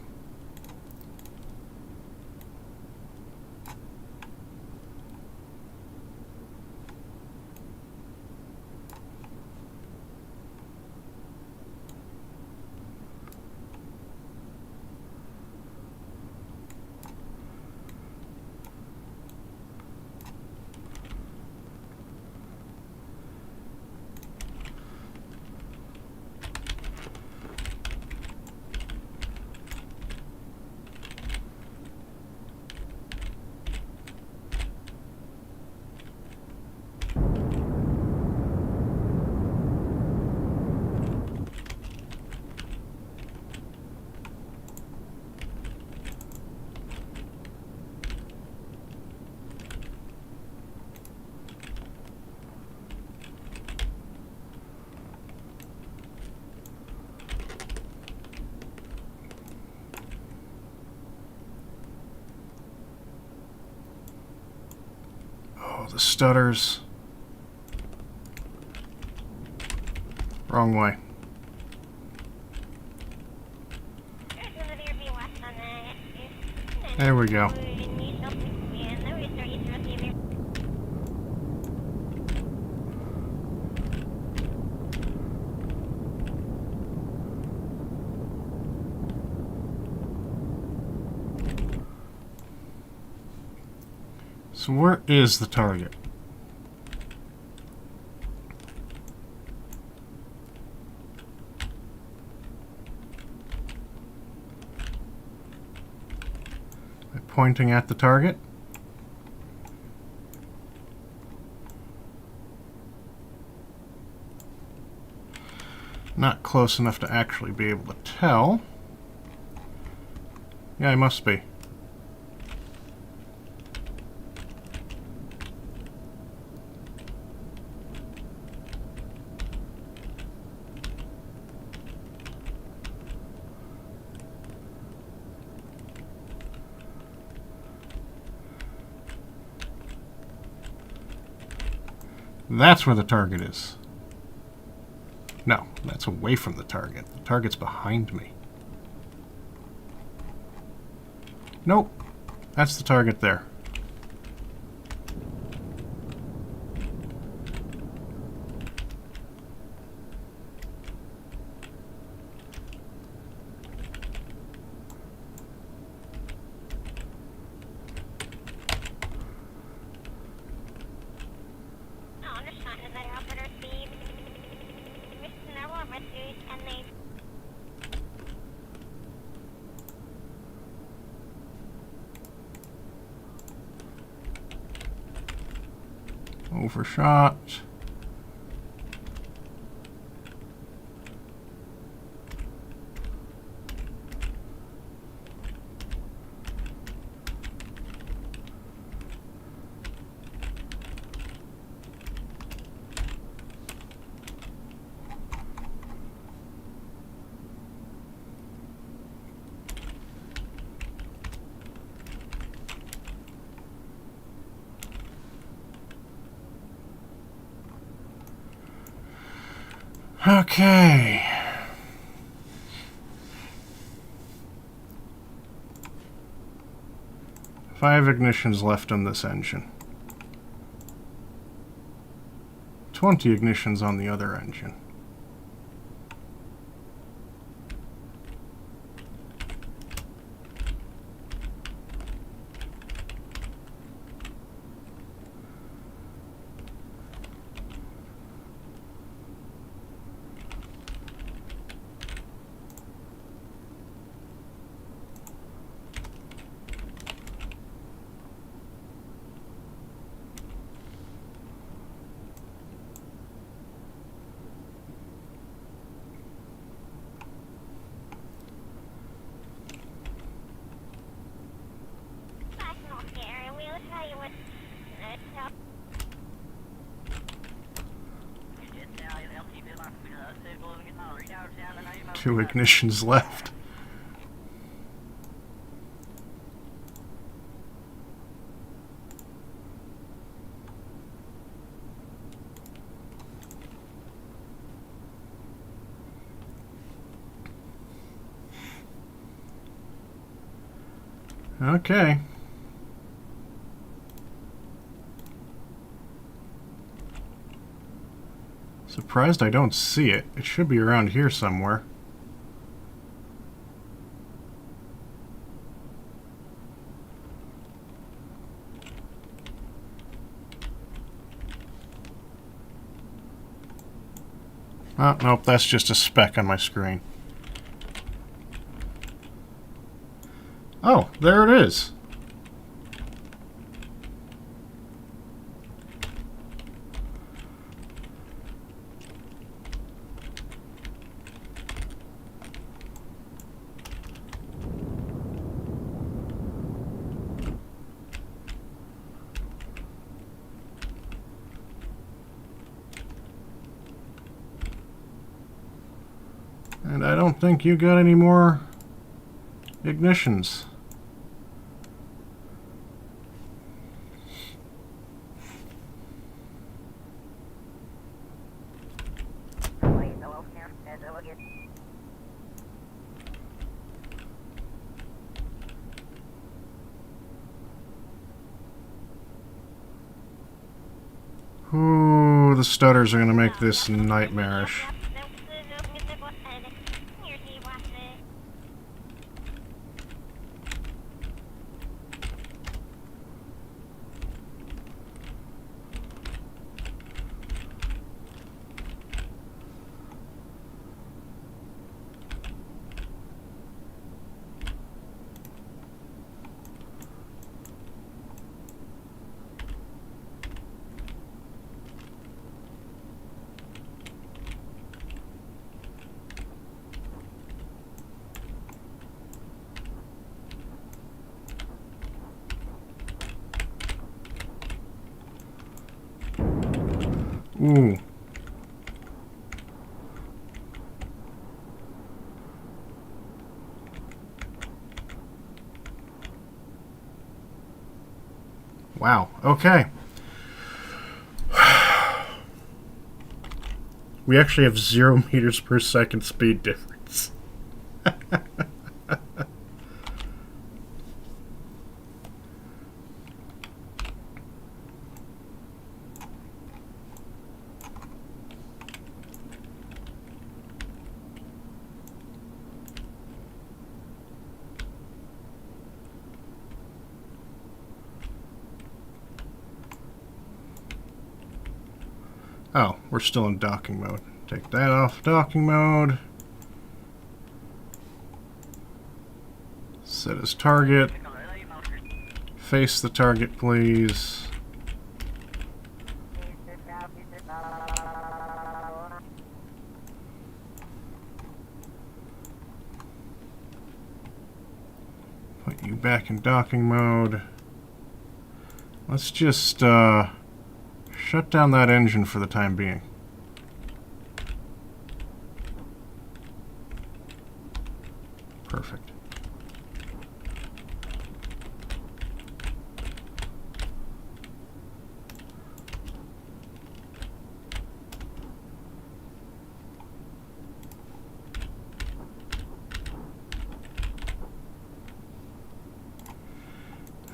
The stutters. Wrong way. There we go. So where is the target? Am I pointing at the target? Not close enough to actually be able to tell. Yeah, I must be. That's where the target is. No, that's away from the target. The target's behind me. Nope. That's the target there. Overshot. Okay. Five ignitions left on this engine. 20 ignitions on the other engine. Two ignitions left. Okay. Surprised I don't see it. It should be around here somewhere. Oh, nope, that's just a speck on my screen. Oh, there it is. And I don't think you got any more ignitions. Ooh, the stutters are going to make this nightmarish. Ooh. Wow. Okay. We actually have 0 meters per second speed difference. Oh, we're still in docking mode. Take that off docking mode. Set as target. Face the target, please. Put you back in docking mode. Let's just shut down that engine for the time being. Perfect.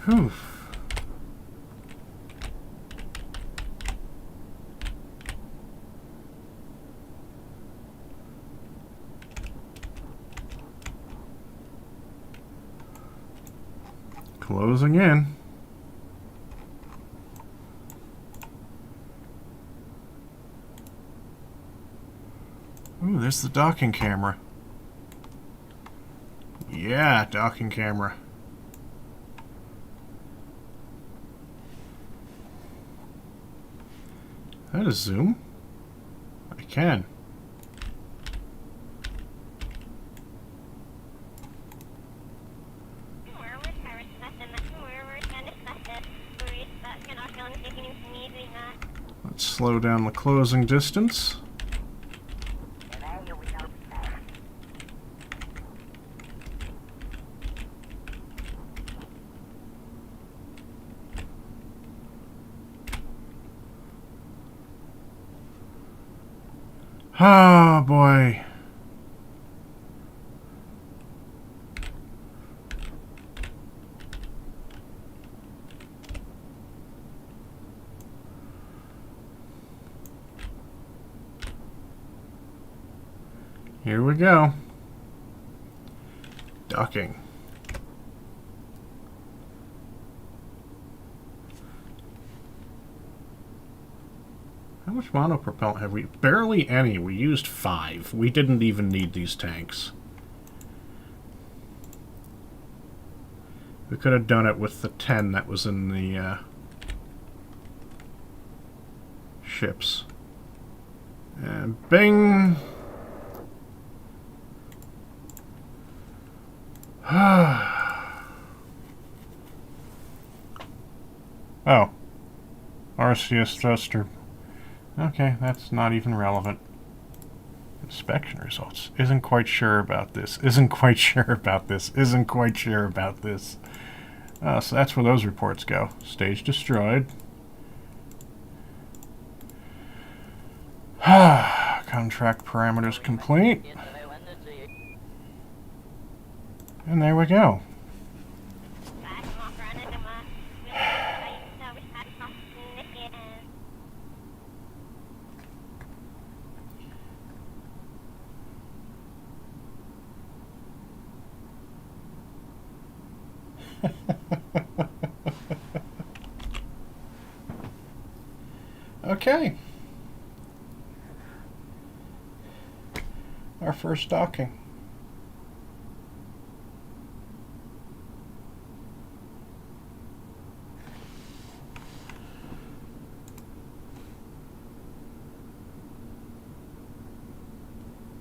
Whew. Closing in. Ooh, there's the docking camera. Yeah, docking camera. How to zoom? I can. Let's slow down the closing distance. Oh boy. Here we go. Docking. How much monopropellant have we? Barely any. We used 5. We didn't even need these tanks. We could have done it with the 10 that was in the ships. And bing! Oh. RCS thruster. Okay, that's not even relevant. Inspection results. Isn't quite sure about this. Isn't quite sure about this. Isn't quite sure about this. So that's where those reports go. Stage destroyed. Contract parameters complete. And there we go. Okay. Our first docking.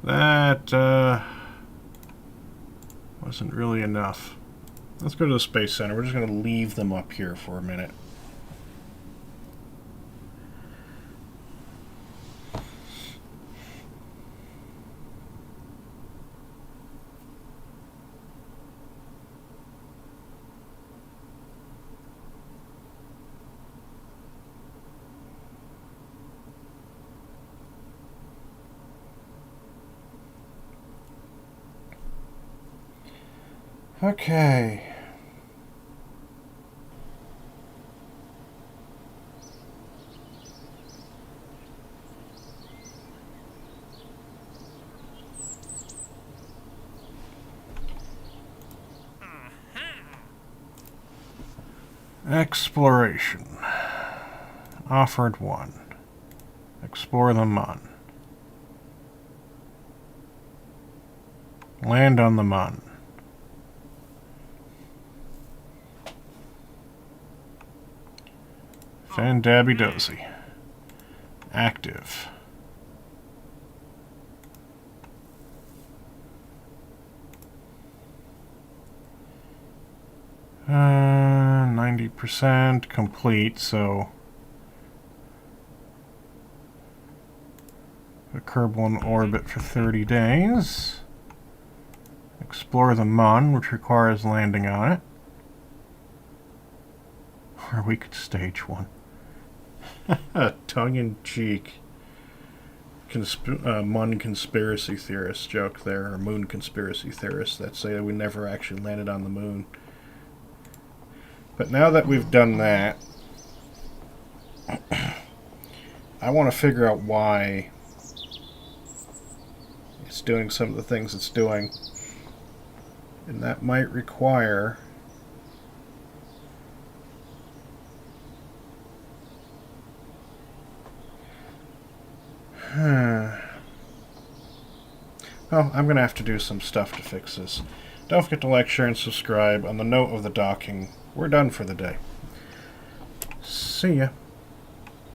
That wasn't really enough. Let's go to the Space Center. We're just going to leave them up here for a minute. Okay. Exploration. Offered 1. Explore the Mun. Land on the Mun. Fandabby Dozy. Active. Uh, 90% complete, so the Kerbal will in orbit for 30 days. Explore the Mun, which requires landing on it. Or we could stage one. Tongue-in-cheek Mun conspiracy theorist joke there, or Moon conspiracy theorists that say that we never actually landed on the moon. But now that we've done that, I want to figure out why it's doing some of the things it's doing. And that might require well, I'm going to have to do some stuff to fix this. Don't forget to like, share, and subscribe. On the note of the docking, we're done for the day. See ya.